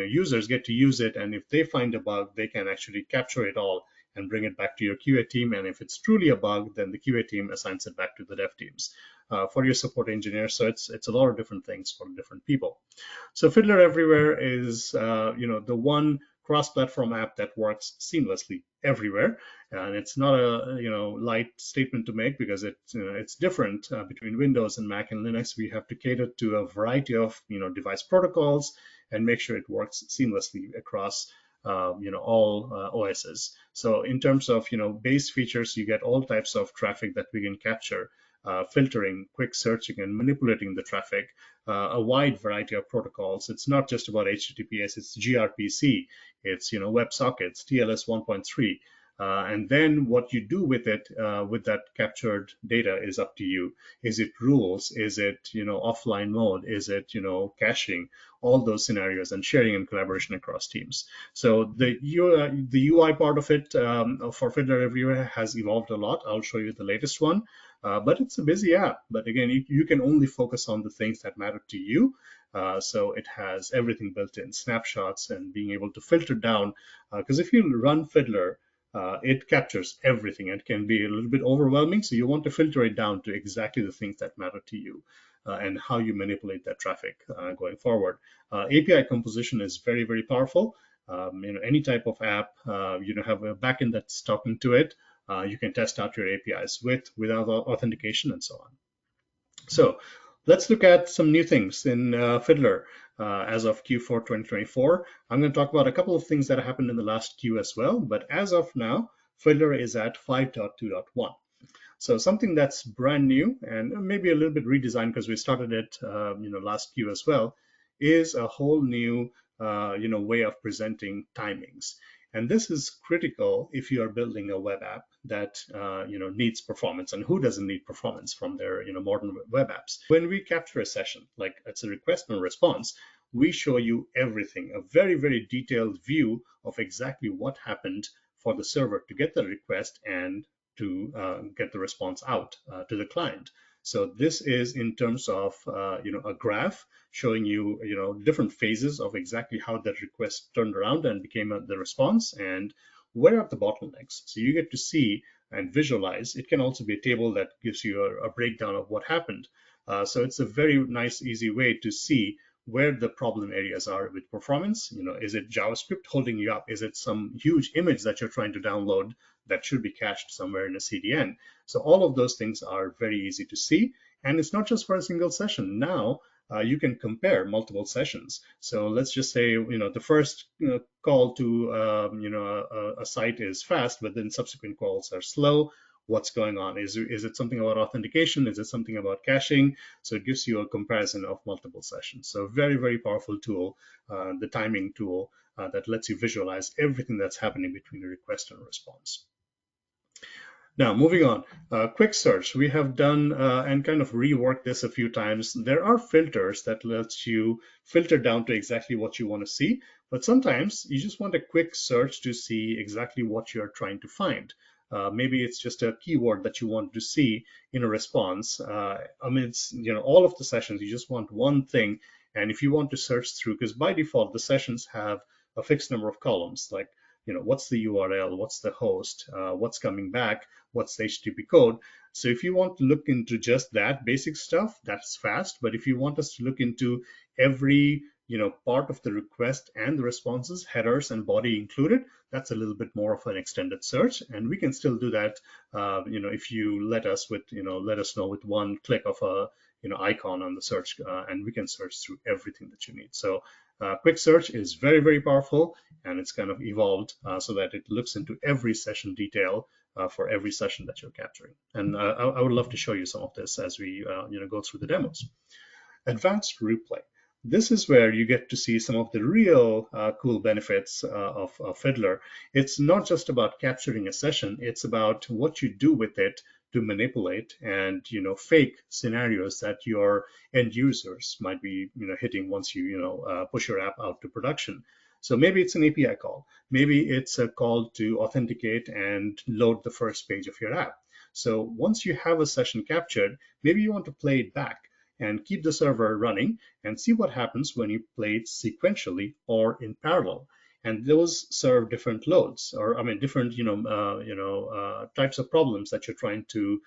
users get to use it, and if they find a bug, they can actually capture it all and bring it back to your QA team. And if it's truly a bug, then the QA team assigns it back to the dev teams for your support engineers. So it's a lot of different things for different people. So Fiddler Everywhere is the one cross-platform app that works seamlessly everywhere, and it's not a light statement to make, because it's different between Windows and Mac and Linux. We have to cater to a variety of device protocols and make sure it works seamlessly across all OSs. So in terms of base features, you get all types of traffic that we can capture. Filtering, quick searching, and manipulating the traffic, a wide variety of protocols. It's not just about HTTPS, it's gRPC, it's WebSockets, TLS 1.3. And then what you do with it, with that captured data, is up to you. Is it rules? Is it offline mode? Is it caching? All those scenarios, and sharing and collaboration across teams. So the UI part of it for Fiddler Everywhere has evolved a lot. I'll show you the latest one. But it's a busy app. But again, you can only focus on the things that matter to you. So it has everything built in, snapshots, and being able to filter down. Because if you run Fiddler, it captures everything and can be a little bit overwhelming. So you want to filter it down to exactly the things that matter to you and how you manipulate that traffic going forward. API composition is very, very powerful. Any type of app, have a backend that's talking to it. You can test out your APIs without authentication and so on. So let's look at some new things in Fiddler as of Q4 2024. I'm going to talk about a couple of things that happened in the last Q as well, but as of now, Fiddler is at 5.2.1. So something that's brand new and maybe a little bit redesigned, because we started it last Q as well, is a whole new way of presenting timings. And this is critical if you are building a web app that needs performance. And who doesn't need performance from their modern web apps? When we capture a session, like it's a request and response, we show you everything, a very, very detailed view of exactly what happened for the server to get the request and to get the response out to the client. So this is in terms of a graph showing you different phases of exactly how that request turned around and became the response, and where are the bottlenecks. So you get to see and visualize. It can also be a table that gives you a breakdown of what happened. So it's a very nice, easy way to see where the problem areas are with performance. Is it JavaScript holding you up? Is it some huge image that you're trying to download that should be cached somewhere in a CDN? So all of those things are very easy to see. And it's not just for a single session. Now you can compare multiple sessions. So let's just say, the first call to a site is fast, but then subsequent calls are slow. What's going on? Is it something about authentication? Is it something about caching? So it gives you a comparison of multiple sessions. So very, very powerful tool, the timing tool that lets you visualize everything that's happening between a request and a response. Now, moving on, quick search. We have done and kind of reworked this a few times. There are filters that lets you filter down to exactly what you want to see, but sometimes you just want a quick search to see exactly what you're trying to find. Maybe it's just a keyword that you want to see in a response. It's all of the sessions, you just want one thing. And if you want to search through, because by default, the sessions have a fixed number of columns, like what's the URL, what's the host, what's coming back, what's the HTTP code. So if you want to look into just that basic stuff, that's fast. But if you want us to look into every part of the request and the responses, headers and body included, that's a little bit more of an extended search. And we can still do that, if you let us know with one click of a icon on the search, and we can search through everything that you need. So quick search is very, very powerful, and it's kind of evolved so that it looks into every session detail for every session that you're capturing. And I would love to show you some of this as we go through the demos. Advanced replay. This is where you get to see some of the real cool benefits of Fiddler. It's not just about capturing a session, it's about what you do with it to manipulate and fake scenarios that your end users might be hitting once you push your app out to production. So maybe it's an API call, maybe it's a call to authenticate and load the first page of your app. So once you have a session captured, maybe you want to play it back and keep the server running and see what happens when you play it sequentially or in parallel. and those serve different loads, or I mean different types of problems that you're trying to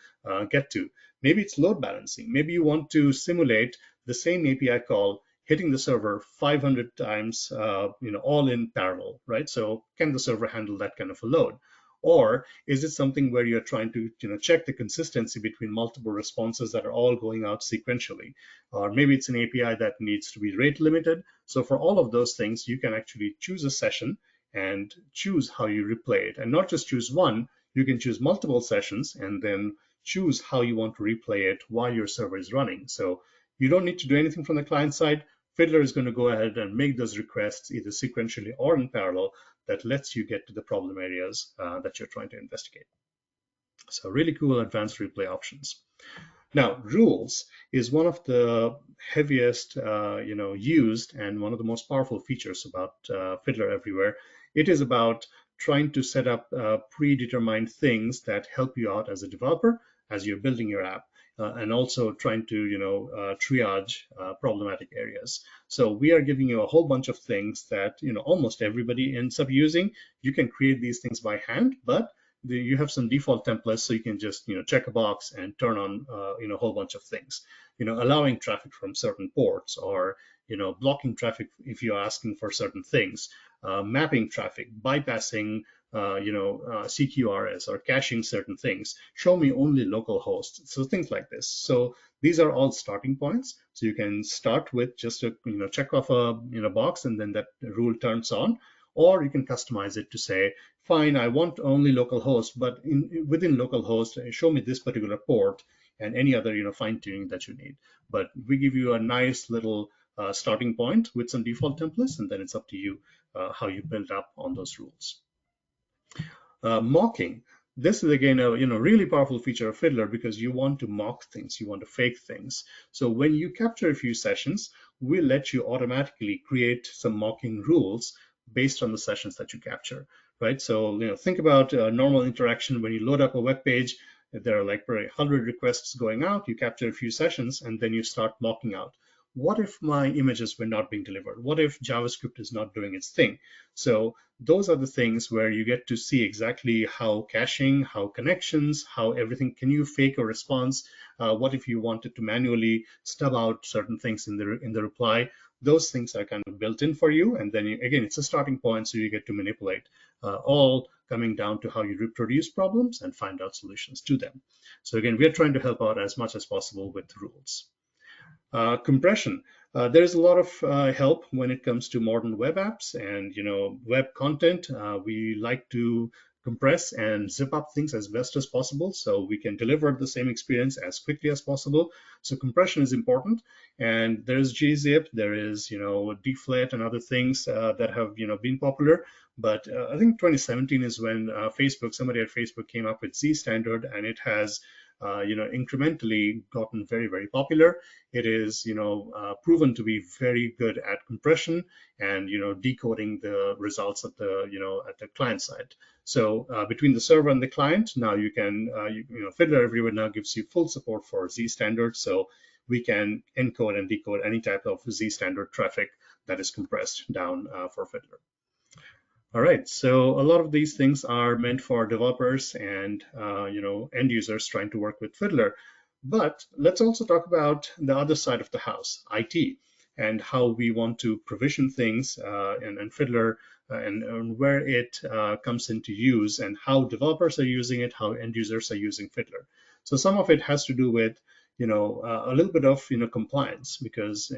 get to. Maybe it's load balancing. Maybe you want to simulate the same API call hitting the server 500 times, all in parallel, right? So can the server handle that kind of a load? Or is it something where you're trying to check the consistency between multiple responses that are all going out sequentially? Or maybe it's an API that needs to be rate limited. So for all of those things, you can actually choose a session and choose how you replay it. And not just choose one, you can choose multiple sessions and then choose how you want to replay it while your server is running. So you don't need to do anything from the client side. Fiddler is going to go ahead and make those requests either sequentially or in parallel that lets you get to the problem areas that you're trying to investigate. So really cool advanced replay options. Now, rules is one of the heaviest used and one of the most powerful features about Fiddler Everywhere. It is about trying to set up predetermined things that help you out as a developer as you're building your app. And also trying to triage problematic areas. So we are giving you a whole bunch of things that almost everybody ends up using. You can create these things by hand, but you have some default templates, so you can just check a box and turn on a whole bunch of things. Allowing traffic from certain ports, or blocking traffic if you're asking for certain things, mapping traffic, bypassing CQRS, or caching certain things, show me only local hosts. So things like this. So these are all starting points. So you can start with just a check off a box, and then that rule turns on. Or you can customize it to say, fine, I want only local host, but within local host, show me this particular port and any other fine tuning that you need. But we give you a nice little starting point with some default templates, and then it's up to you how you build up on those rules. Mocking. This is again a really powerful feature of Fiddler, because you want to mock things, you want to fake things. So when you capture a few sessions, we'll let you automatically create some mocking rules based on the sessions that you capture, right? So think about a normal interaction when you load up a web page. There are like 100 requests going out. You capture a few sessions, and then you start mocking out. What if my images were not being delivered? What if JavaScript is not doing its thing? So those are the things where you get to see exactly how caching, how connections, how everything. Can you fake a response? What if you wanted to manually stub out certain things in the reply? Those things are kind of built in for you, and then again, it's a starting point, so you get to manipulate, all coming down to how you reproduce problems and find out solutions to them. So again, we're trying to help out as much as possible with rules. Compression. There's a lot of help when it comes to modern web apps and web content. We like to compress and zip up things as best as possible, so we can deliver the same experience as quickly as possible. So compression is important, and there's gzip, there is deflate and other things that have been popular. But I think 2017 is when somebody at Facebook came up with Z standard, and it has incrementally gotten very, very popular. It is, proven to be very good at compression and, decoding the results at the, at the client side. So between the server and the client, now you can, Fiddler Everywhere now gives you full support for Z standard. So we can encode and decode any type of Z standard traffic that is compressed down for Fiddler. All right, so a lot of these things are meant for developers and end users trying to work with Fiddler. But let's also talk about the other side of the house, IT, and how we want to provision things and Fiddler and where it comes into use, and how developers are using it, how end users are using Fiddler. So some of it has to do with a little bit of compliance, because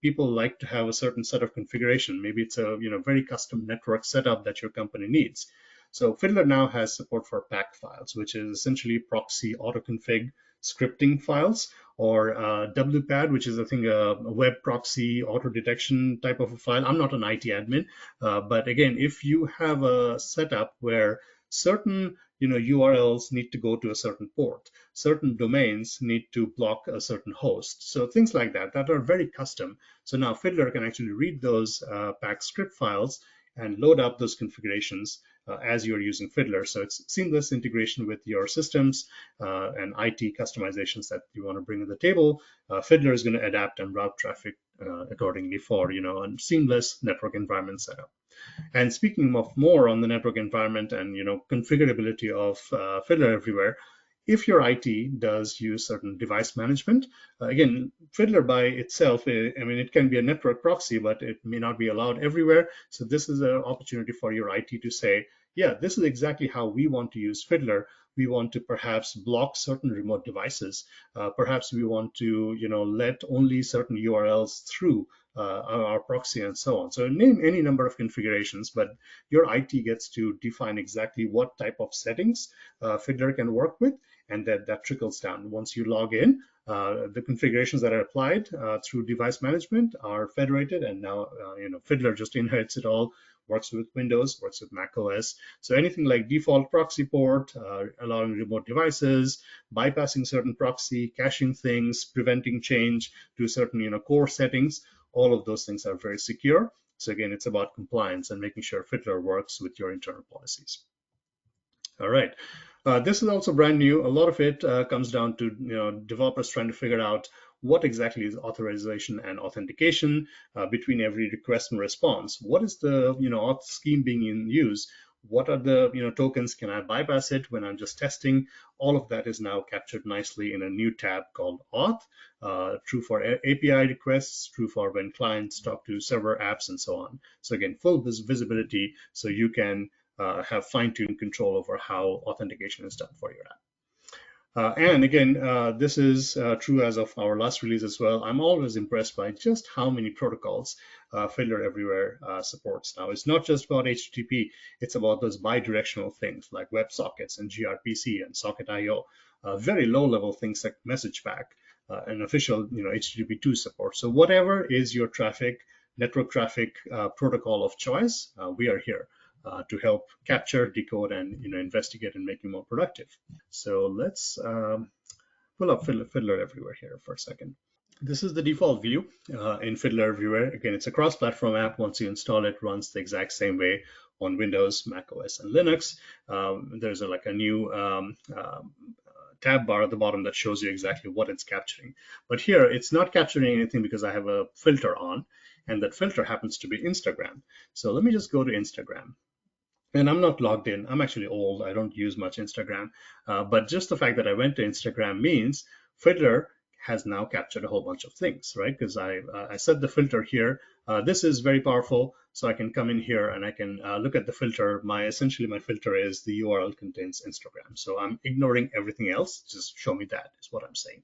people like to have a certain set of configuration. Maybe it's a very custom network setup that your company needs. So Fiddler now has support for pack files, which is essentially proxy autoconfig scripting files, or WPAD, which is I think a web proxy auto detection type of a file. I'm not an IT admin, but again, if you have a setup where certain URLs need to go to a certain port, certain domains need to block a certain host, so things like that are very custom. So now Fiddler can actually read those pack script files and load up those configurations as you're using Fiddler. So it's seamless integration with your systems and IT customizations that you want to bring to the table. Fiddler is going to adapt and route traffic accordingly for a seamless network environment setup. And speaking of more on the network environment and configurability of Fiddler Everywhere, if your IT does use certain device management, again, Fiddler by itself, I mean, it can be a network proxy, but it may not be allowed everywhere. So this is an opportunity for your IT to say, yeah, this is exactly how we want to use Fiddler. We want to perhaps block certain remote devices. Perhaps we want to, let only certain URLs through our proxy and so on. So name any number of configurations, but your IT gets to define exactly what type of settings Fiddler can work with, and that trickles down. Once you log in, the configurations that are applied through device management are federated, and now Fiddler just inherits it all. Works with Windows, works with Mac OS. So anything like default proxy port, allowing remote devices, bypassing certain proxy, caching things, preventing change to certain core settings, all of those things are very secure. So again, it's about compliance and making sure Fiddler works with your internal policies. All right. This is also brand new. A lot of it comes down to developers trying to figure out what exactly is authorization and authentication between every request and response. What is the auth scheme being in use? What are the tokens? Can I bypass it when I'm just testing? All of that is now captured nicely in a new tab called auth. True for API requests, true for when clients talk to server apps and so on. So again, full visibility, so you can have fine-tuned control over how authentication is done for your app. And again, this is true as of our last release as well. I'm always impressed by just how many protocols Fiddler Everywhere supports. Now, it's not just about HTTP, it's about those bidirectional things like WebSockets and gRPC and Socket.io, very low-level things like message pack and official HTTP2 support. So whatever is your network traffic protocol of choice, we are here to help capture, decode, and investigate and make you more productive. So let's pull up Fiddler Everywhere here for a second. This is the default view in Fiddler Everywhere. Again, it's a cross-platform app. Once you install it, runs the exact same way on Windows, Mac OS, and Linux. There's a new tab bar at the bottom that shows you exactly what it's capturing. But here, it's not capturing anything because I have a filter on, and that filter happens to be Instagram. So let me just go to Instagram. And I'm not logged in. I'm actually old. I don't use much Instagram. But just the fact that I went to Instagram means Fiddler has now captured a whole bunch of things, right? Because I set the filter here. This is very powerful. So I can come in here and I can look at the filter. Essentially, my filter is the URL contains Instagram. So I'm ignoring everything else. Just show me that is what I'm saying.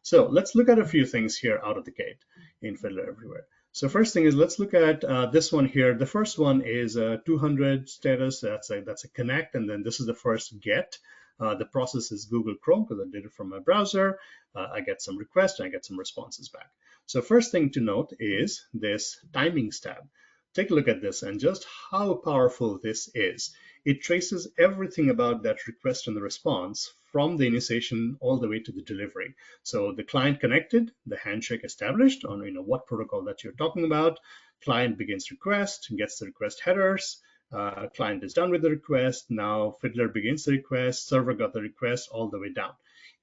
So let's look at a few things here out of the gate in Fiddler Everywhere. So first thing is, let's look at this one here. The first one is a 200 status. That's a connect, and then this is the first get. The process is Google Chrome because I did it from my browser. I get some requests and I get some responses back. So first thing to note is this timings tab. Take a look at this and just how powerful this is. It traces everything about that request and the response from the initiation all the way to the delivery. So the client connected, the handshake established on what protocol that you're talking about. Client begins request, gets the request headers. Client is done with the request. Now Fiddler begins the request. Server got the request all the way down.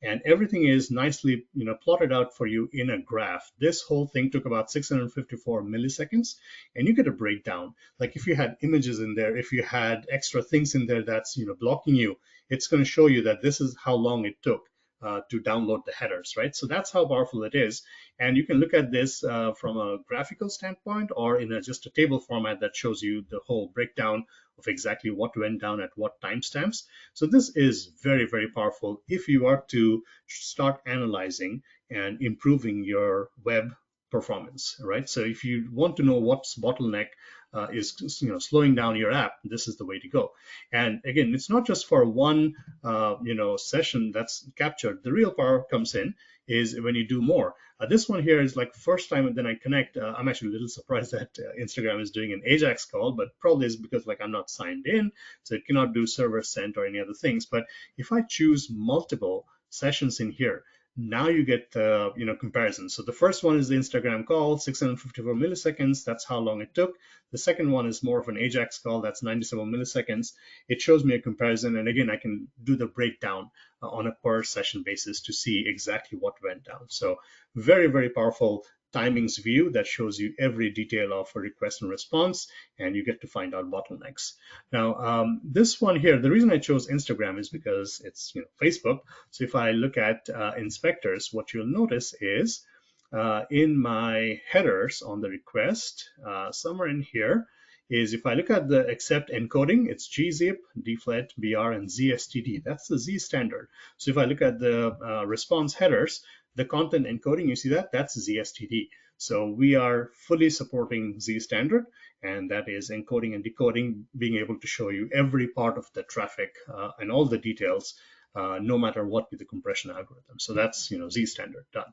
And everything is nicely plotted out for you in a graph. This whole thing took about 654 milliseconds, and you get a breakdown. Like if you had images in there, if you had extra things in there that's blocking you, it's going to show you that this is how long it took to download the headers, right? So that's how powerful it is. And you can look at this from a graphical standpoint or in just a table format that shows you the whole breakdown of exactly what went down at what timestamps. So this is very, very powerful if you are to start analyzing and improving your web performance, right? So if you want to know what's bottleneck is slowing down your app, this is the way to go. And again, it's not just for one session that's captured. The real power comes in is when you do more. This one here is like first time then I connect. I'm actually a little surprised that Instagram is doing an AJAX call, but probably is because I'm not signed in, so it cannot do server sent or any other things. But if I choose multiple sessions in here, now you get comparison. So the first one is the Instagram call, 654 milliseconds. That's how long it took. The second one is more of an AJAX call. That's 97 milliseconds. It shows me a comparison. And again, I can do the breakdown on a per session basis to see exactly what went down. So very, very powerful. timings view that shows you every detail of a request and response, and you get to find out bottlenecks. Now, this one here, the reason I chose Instagram is because it's Facebook. So if I look at inspectors, what you'll notice is in my headers on the request, somewhere in here, is if I look at the accept encoding, it's gzip, dflet, br, and zstd. That's the Z standard. So if I look at the response headers, the content encoding, you see that? That's zstd. So we are fully supporting Z standard, and that is encoding and decoding, being able to show you every part of the traffic and all the details, no matter what be the compression algorithm. So that's Z standard done.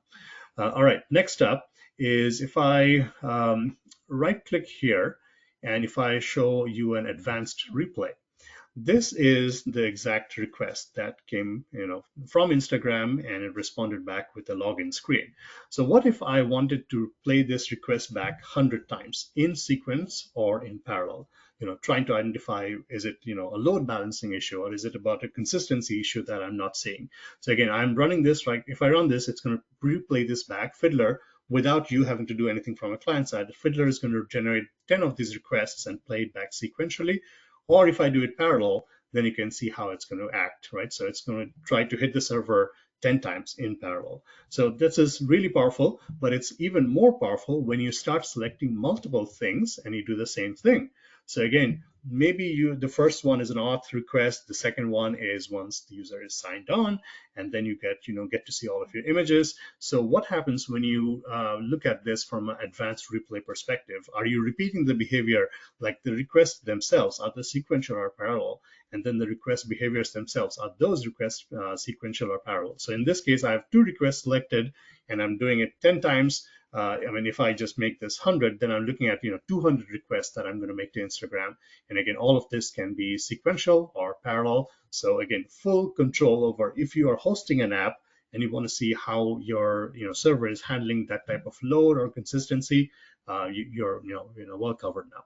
All right, next up is if I right-click here, and if I show you an advanced replay, this is the exact request that came from Instagram, and it responded back with a login screen. So what if I wanted to play this request back 100 times in sequence or in parallel? Trying to identify, is it a load balancing issue, or is it about a consistency issue that I'm not seeing? So again, I'm running this, right? If I run this, it's going to replay this back, Fiddler, without you having to do anything from a client side. The Fiddler is going to generate 10 of these requests and play it back sequentially. Or if I do it parallel, then you can see how it's going to act, right? So it's going to try to hit the server 10 times in parallel. So this is really powerful, but it's even more powerful when you start selecting multiple things and you do the same thing. So again, maybe the first one is an auth request, the second one is once the user is signed on, and then you get to see all of your images. So what happens when you look at this from an advanced replay perspective? Are you repeating the behavior, like the requests themselves, are they sequential or parallel? And then the request behaviors themselves, are those requests sequential or parallel? So in this case, I have 2 requests selected, and I'm doing it 10 times. If I just make this 100, then I'm looking at 200 requests that I'm going to make to Instagram. And again, all of this can be sequential or parallel. So again, full control over, if you are hosting an app and you want to see how your server is handling that type of load or consistency, you're well covered now.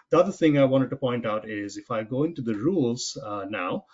The other thing I wanted to point out is if I go into the rules now,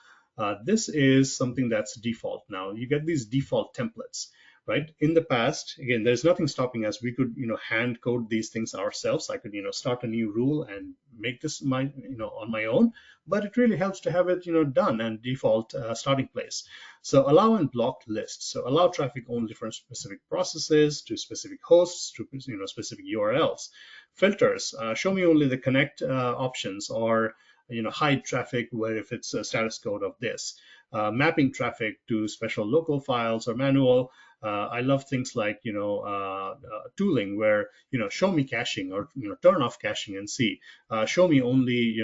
this is something that's default. Now you get these default templates. Right? In the past, again, there's nothing stopping us. We could, hand code these things ourselves. I could, start a new rule and make this on my own. But it really helps to have it, done and default starting place. So allow and block lists. So allow traffic only from specific processes to specific hosts to specific URLs. Filters. Show me only the connect options, or hide traffic where if it's a status code of this. Mapping traffic to special local files or manual. I love things like tooling where show me caching, or turn off caching and see. Show me only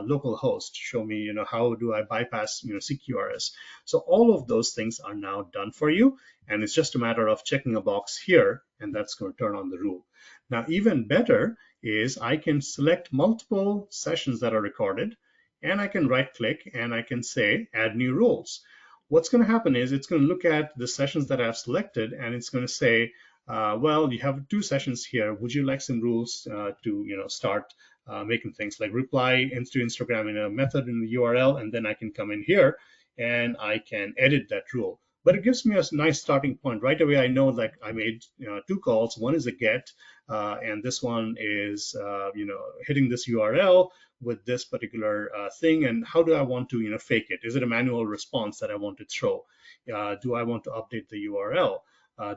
local host. Show me how do I bypass CQRS. So all of those things are now done for you, and it's just a matter of checking a box here, and that's going to turn on the rule. Now even better is I can select multiple sessions that are recorded, and I can right click and I can say add new rules. What's going to happen is it's going to look at the sessions that I've selected, and it's going to say, well, you have 2 sessions here. Would you like some rules to start making things like reply into Instagram in a method in the URL, and then I can come in here and I can edit that rule. But it gives me a nice starting point. Right away, I know like I made 2 calls. One is a get, and this one is hitting this URL with this particular thing, and how do I want to fake it? Is it a manual response that I want to throw? Do I want to update the URL?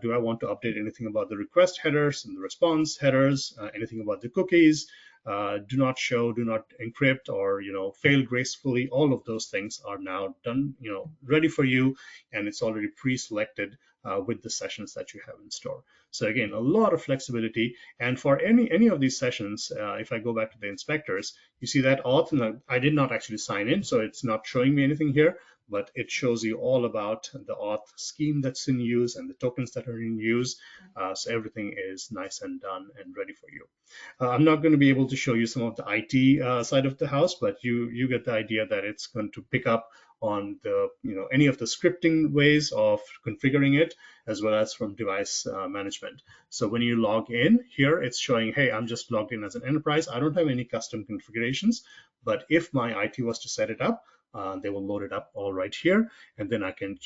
Do I want to update anything about the request headers and the response headers? Anything about the cookies? Do not show, do not encrypt, or fail gracefully. All of those things are now done, ready for you, and it's already pre-selected with the sessions that you have in store. So again, a lot of flexibility. And for any of these sessions, if I go back to the inspectors, you see that auth, and I did not actually sign in, so it's not showing me anything here, but it shows you all about the auth scheme that's in use and the tokens that are in use. So everything is nice and done and ready for you. I'm not going to be able to show you some of the IT side of the house, but you get the idea that it's going to pick up on the any of the scripting ways of configuring it, as well as from device management. So when you log in here, it's showing, hey, I'm just logged in as an enterprise. I don't have any custom configurations, but if my IT was to set it up, they will load it up all right here, and then I can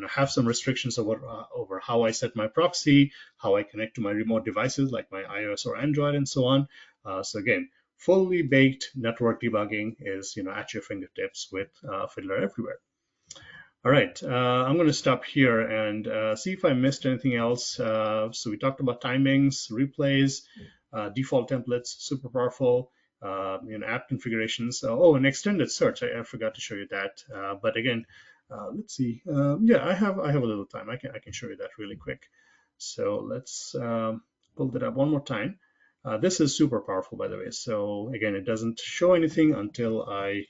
have some restrictions over how I set my proxy, how I connect to my remote devices like my iOS or Android, and so on. So again, fully baked network debugging is at your fingertips with Fiddler Everywhere. All right, I'm going to stop here and see if I missed anything else. So we talked about timings, replays, default templates, super powerful, app configurations. Oh, and extended search. I forgot to show you that. But again, let's see. Yeah, I have a little time. I can show you that really quick. So let's pull that up one more time. This is super powerful, by the way. So again, it doesn't show anything until I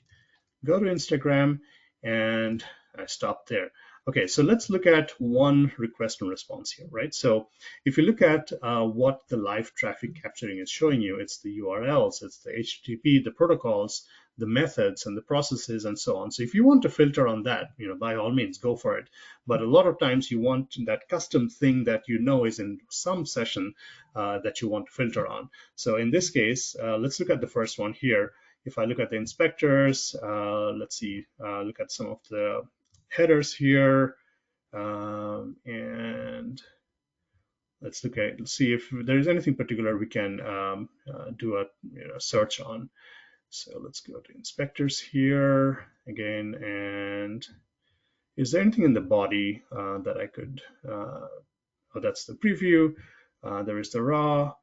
go to Instagram and I stop there. Okay, so let's look at one request and response here, right? So if you look at what the live traffic capturing is showing you, it's the URLs, it's the HTTP, the protocols, the methods, and the processes, and so on. So if you want to filter on that, by all means, go for it. But a lot of times you want that custom thing that is in some session that you want to filter on. So in this case, let's look at the first one here. If I look at the inspectors, let's see, look at some of the headers here, and let's see if there's anything particular we can do a search on. So let's go to inspectors here again, and is there anything in the body that I could? Oh, that's the preview. There is the raw.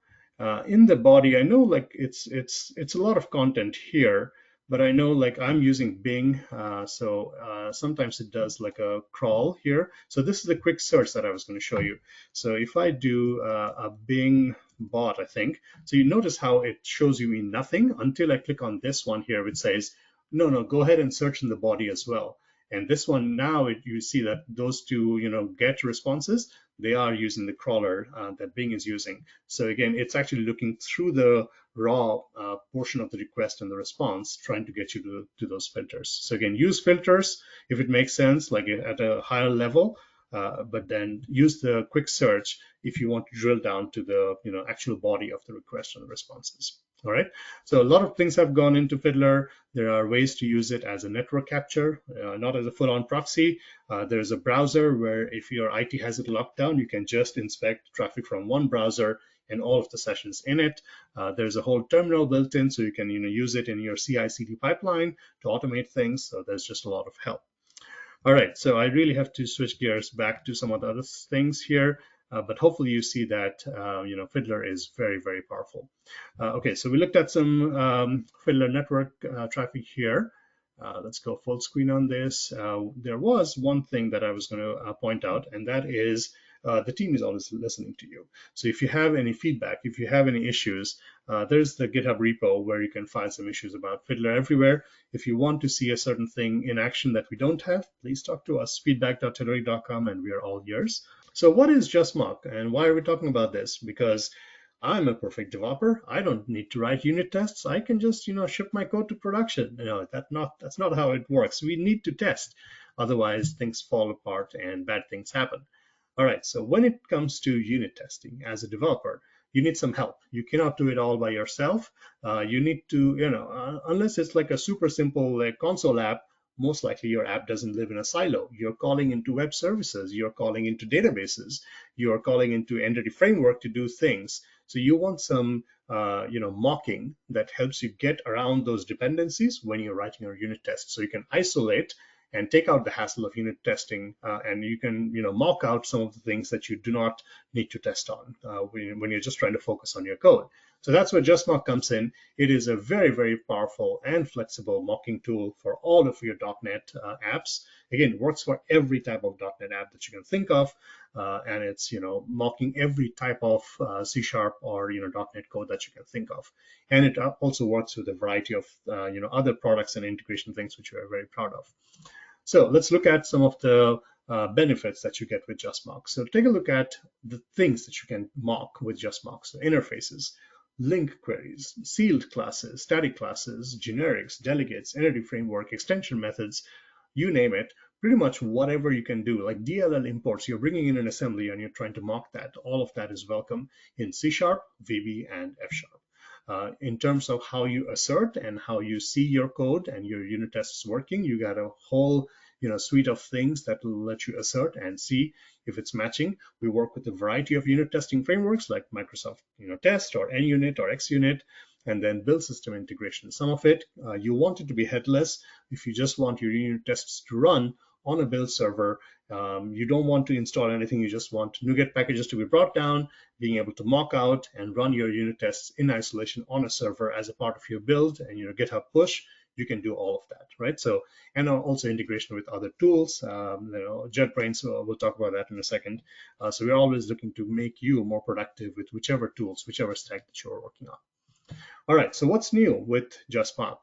In the body, I know it's a lot of content here, but I know I'm using Bing, so sometimes it does a crawl here. So this is the quick search that I was going to show you. So if I do a Bing bot, I think, so you notice how it shows you in nothing until I click on this one here, which says, no, go ahead and search in the body as well. And this one now, you see that those two, get responses, they are using the crawler that Bing is using. So again, it's actually looking through the raw portion of the request and the response, trying to get you to those filters. So again, use filters if it makes sense, at a higher level, but then use the quick search if you want to drill down to the actual body of the request and the responses. All right, so a lot of things have gone into Fiddler. There are ways to use it as a network capture, not as a full-on proxy. There's a browser where if your IT has it locked down, you can just inspect traffic from one browser and all of the sessions in it. There's a whole terminal built in, so you can use it in your CI/CD pipeline to automate things. So there's just a lot of help. All right, so I really have to switch gears back to some of the other things here. But hopefully you see that Fiddler is very, very powerful. Okay, so we looked at some Fiddler network traffic here. Let's go full screen on this. There was one thing that I was going to point out, and that is the team is always listening to you. So if you have any feedback, if you have any issues, there's the GitHub repo where you can find some issues about Fiddler Everywhere. If you want to see a certain thing in action that we don't have, please talk to us, feedback.telerik.com, and we are all yours. So what is JustMock, and why are we talking about this? Because I'm a perfect developer. I don't need to write unit tests. I can just ship my code to production. That's not how it works. We need to test. Otherwise, things fall apart and bad things happen. All right, so when it comes to unit testing as a developer, you need some help. You cannot do it all by yourself. You need to, unless it's like a super simple console app, most likely your app doesn't live in a silo. You're calling into web services, you're calling into databases, you're calling into entity framework to do things. So you want some mocking that helps you get around those dependencies when you're writing your unit test. So you can isolate and take out the hassle of unit testing, and you can mock out some of the things that you do not need to test on when you're just trying to focus on your code. So that's where JustMock comes in. It is a very, very powerful and flexible mocking tool for all of your .NET apps. Again, it works for every type of .NET app that you can think of, and it's mocking every type of C# or .NET code that you can think of. And it also works with a variety of other products and integration things which we are very proud of. So let's look at some of the benefits that you get with JustMock. So take a look at the things that you can mock with JustMock. So interfaces, link queries, sealed classes, static classes, generics, delegates, entity framework, extension methods, you name it, pretty much whatever you can do, like DLL imports, you're bringing in an assembly and you're trying to mock that. All of that is welcome in C#, VB, and F#. In terms of how you assert and how you see your code and your unit tests working, you got a whole suite of things that will let you assert and see if it's matching. We work with a variety of unit testing frameworks like Microsoft Test or NUnit or XUnit, and then build system integration. Some of it you want it to be headless. If you just want your unit tests to run on a build server, you don't want to install anything. You just want NuGet packages to be brought down, being able to mock out and run your unit tests in isolation on a server as a part of your build and your GitHub push. You can do all of that, right? So, and also integration with other tools, JetBrains, we'll talk about that in a second. So we're always looking to make you more productive with whichever tools, whichever stack that you're working on. All right, so what's new with JustMock?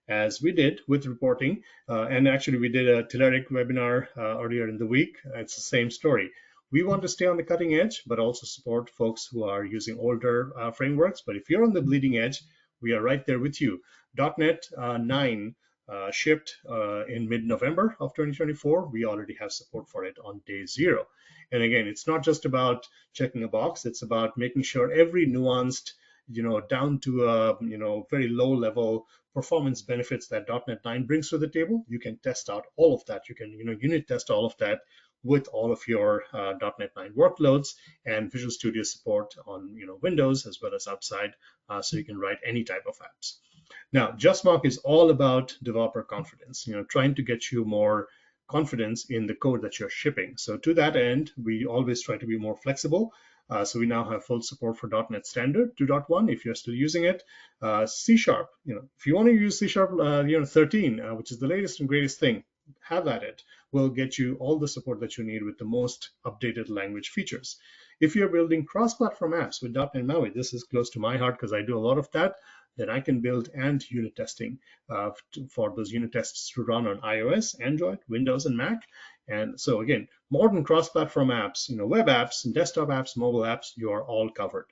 As we did with reporting, and actually we did a Telerik webinar earlier in the week, it's the same story. We want to stay on the cutting edge, but also support folks who are using older frameworks. But if you're on the bleeding edge, we are right there with you. .NET 9 shipped in mid-November of 2024. We already have support for it on day 0. And again, it's not just about checking a box. It's about making sure every nuanced, down to a, very low level performance benefits that .NET 9 brings to the table. You can test out all of that. You can, unit test all of that with all of your .NET 9 workloads and Visual Studio support on, Windows as well as outside, so you can write any type of apps. Now, JustMock is all about developer confidence, trying to get you more confidence in the code that you're shipping. So to that end, we always try to be more flexible. So we now have full support for .NET Standard 2.1 if you're still using it. C#, if you want to use C#, 13, which is the latest and greatest thing, have at it. We'll get you all the support that you need with the most updated language features. If you're building cross-platform apps with .NET MAUI, this is close to my heart because I do a lot of that, then I can build and unit testing for those unit tests to run on iOS, Android, Windows, and Mac. And so again, modern cross-platform apps, web apps, and desktop apps, mobile apps, you are all covered.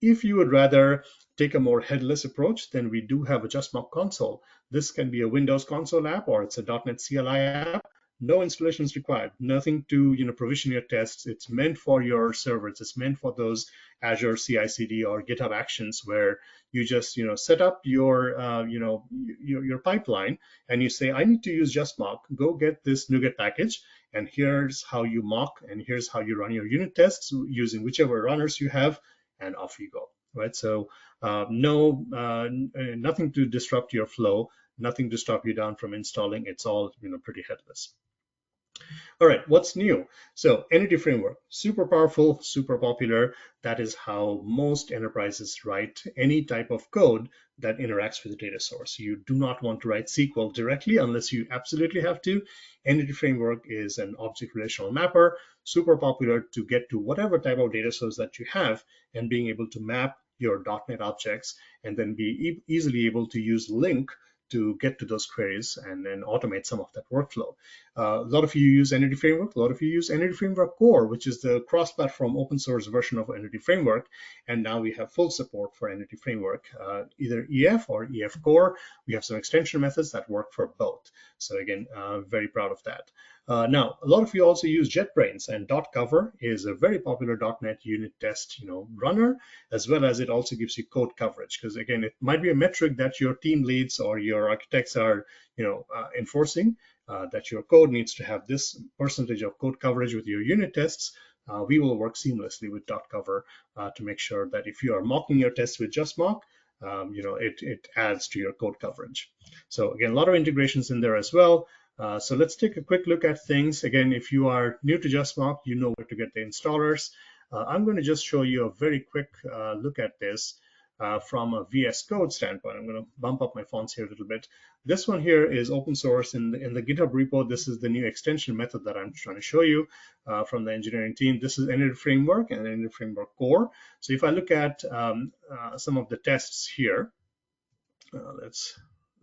If you would rather take a more headless approach, then we do have a JustMock console. This can be a Windows console app or it's a .NET CLI app. No installations required, nothing to provision your tests. It's meant for your servers. It's meant for those Azure CI/CD or GitHub Actions where you just set up your your pipeline and you say, I need to use JustMock. Go get this NuGet package, and here's how you mock, and here's how you run your unit tests using whichever runners you have, and off you go. Right? So nothing to disrupt your flow, nothing to stop you down from installing. It's all pretty headless. All right, what's new? So Entity Framework, super powerful, super popular. That is how most enterprises write any type of code that interacts with the data source. You do not want to write SQL directly unless you absolutely have to. Entity Framework is an object relational mapper, super popular to get to whatever type of data source that you have and being able to map your .NET objects and then be easily able to use LINQ to get to those queries and then automate some of that workflow. A lot of you use Entity Framework. A lot of you use Entity Framework Core, which is the cross-platform open source version of Entity Framework. And now we have full support for Entity Framework, either EF or EF Core. We have some extension methods that work for both. So again, very proud of that. Now, a lot of you also use JetBrains, and .cover is a very popular .NET unit test runner, as well as it also gives you code coverage. Because again, it might be a metric that your team leads or your architects are enforcing, that your code needs to have this percentage of code coverage with your unit tests. We will work seamlessly with .cover to make sure that if you are mocking your tests with JustMock, it adds to your code coverage. So again, a lot of integrations in there as well. So let's take a quick look at things. Again, if you are new to JustMock, you know where to get the installers. I'm going to just show you a very quick look at this from a VS Code standpoint. I'm going to bump up my fonts here a little bit. This one here is open source in the GitHub repo. This is the new extension method that I'm trying to show you from the engineering team. This is Entity Framework and Entity Framework Core. So if I look at some of the tests here, let's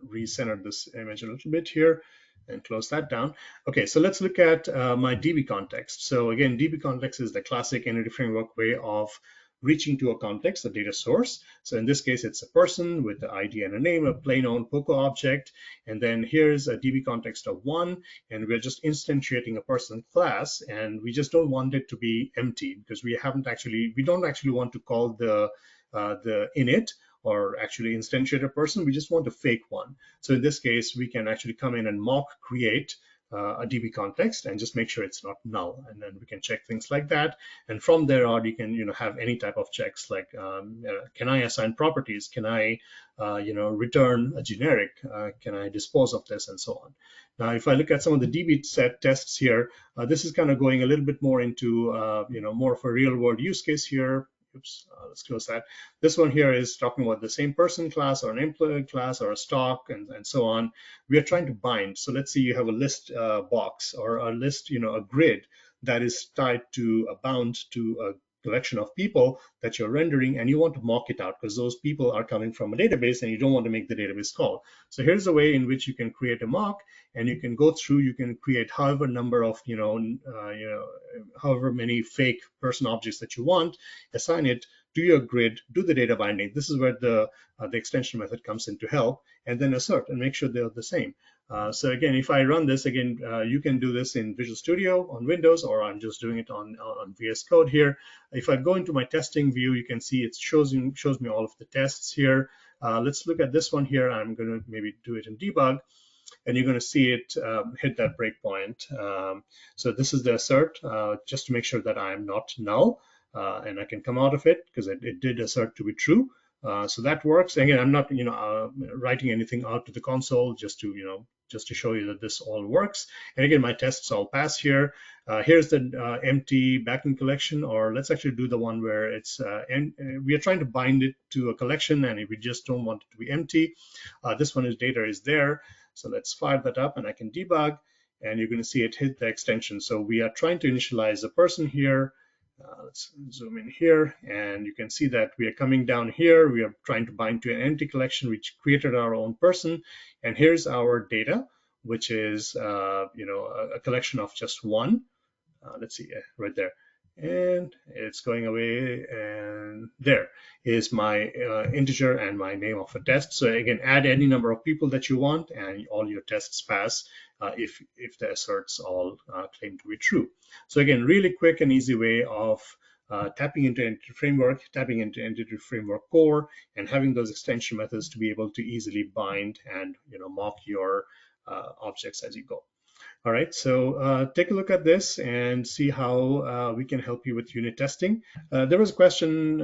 recenter this image a little bit here and close that down. Okay, so let's look at my DB context. So again, DB context is the classic Entity Framework way of reaching to a context, a data source. So in this case, it's a person with the ID and a name, a plain old POCO object. And then here's a DB context of 1, and we're just instantiating a person class, and we just don't want it to be empty because we don't actually want to call the init or actually instantiate a person. We just want a fake one. So in this case, we can actually come in and mock create a DB context and just make sure it's not null, and then we can check things like that. And from there on, you can have any type of checks like can I assign properties? Can I return a generic? Can I dispose of this, and so on. Now, if I look at some of the DB set tests here, this is kind of going a little bit more into more of a real world use case here. Oops, let's close that. This one here is talking about the same person class or an employee class or a stock and so on. We are trying to bind. So let's say you have a list box or a list, a grid that is tied to a bound to a collection of people that you're rendering, and you want to mock it out because those people are coming from a database and you don't want to make the database call. So here's a way in which you can create a mock, and you can go through, you can create however number of, however many fake person objects that you want, assign it to your grid, do the data binding. This is where the extension method comes in to help, and then assert and make sure they're the same. So again, if I run this again, you can do this in Visual Studio on Windows, or I'm just doing it on VS Code here. If I go into my testing view, you can see it shows me all of the tests here. Let's look at this one here. I'm going to maybe do it in debug, and you're going to see it hit that breakpoint. So this is the assert, just to make sure that I'm not null, and I can come out of it because it did assert to be true. So that works. Again, I'm not writing anything out to the console, just to show you that this all works. And again, my tests all pass here. Here's the empty backend collection, or let's actually do the one where it's we are trying to bind it to a collection, and we just don't want it to be empty. This one is data is there. So let's fire that up, and I can debug, and you're going to see it hit the extension. So we are trying to initialize a person here. Let's zoom in here, and you can see that we are coming down here. We are trying to bind to an empty collection which created our own person, and here's our data, which is a collection of just one. Let's see, right there, and it's going away, and there is my integer and my name of a test. So again, add any number of people that you want, and all your tests pass if the asserts all claim to be true. So again, really quick and easy way of tapping into Entity Framework, tapping into Entity Framework core, and having those extension methods to be able to easily bind and mock your objects as you go. All right, so take a look at this and see how we can help you with unit testing. There was a question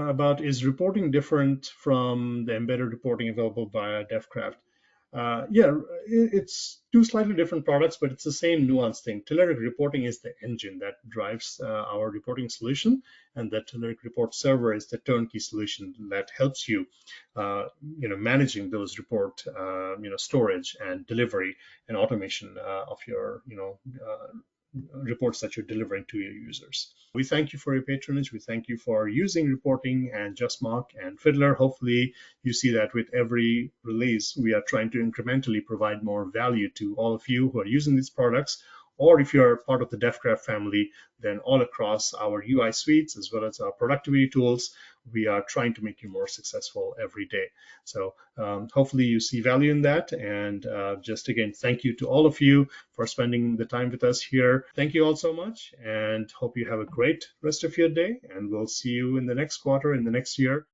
about, is reporting different from the embedded reporting available via DevCraft? Yeah, it's two slightly different products, but it's the same nuanced thing. Telerik Reporting is the engine that drives our reporting solution, and the Telerik Report Server is the turnkey solution that helps you, managing those report, storage and delivery and automation of your, reports that you're delivering to your users. We thank you for your patronage. We thank you for using reporting and JustMock and Fiddler. Hopefully you see that with every release, we are trying to incrementally provide more value to all of you who are using these products. Or if you're part of the DevCraft family, then all across our UI suites, as well as our productivity tools, we are trying to make you more successful every day. So hopefully you see value in that. And just again, thank you to all of you for spending the time with us here. Thank you all so much, and hope you have a great rest of your day. And we'll see you in the next quarter, in the next year.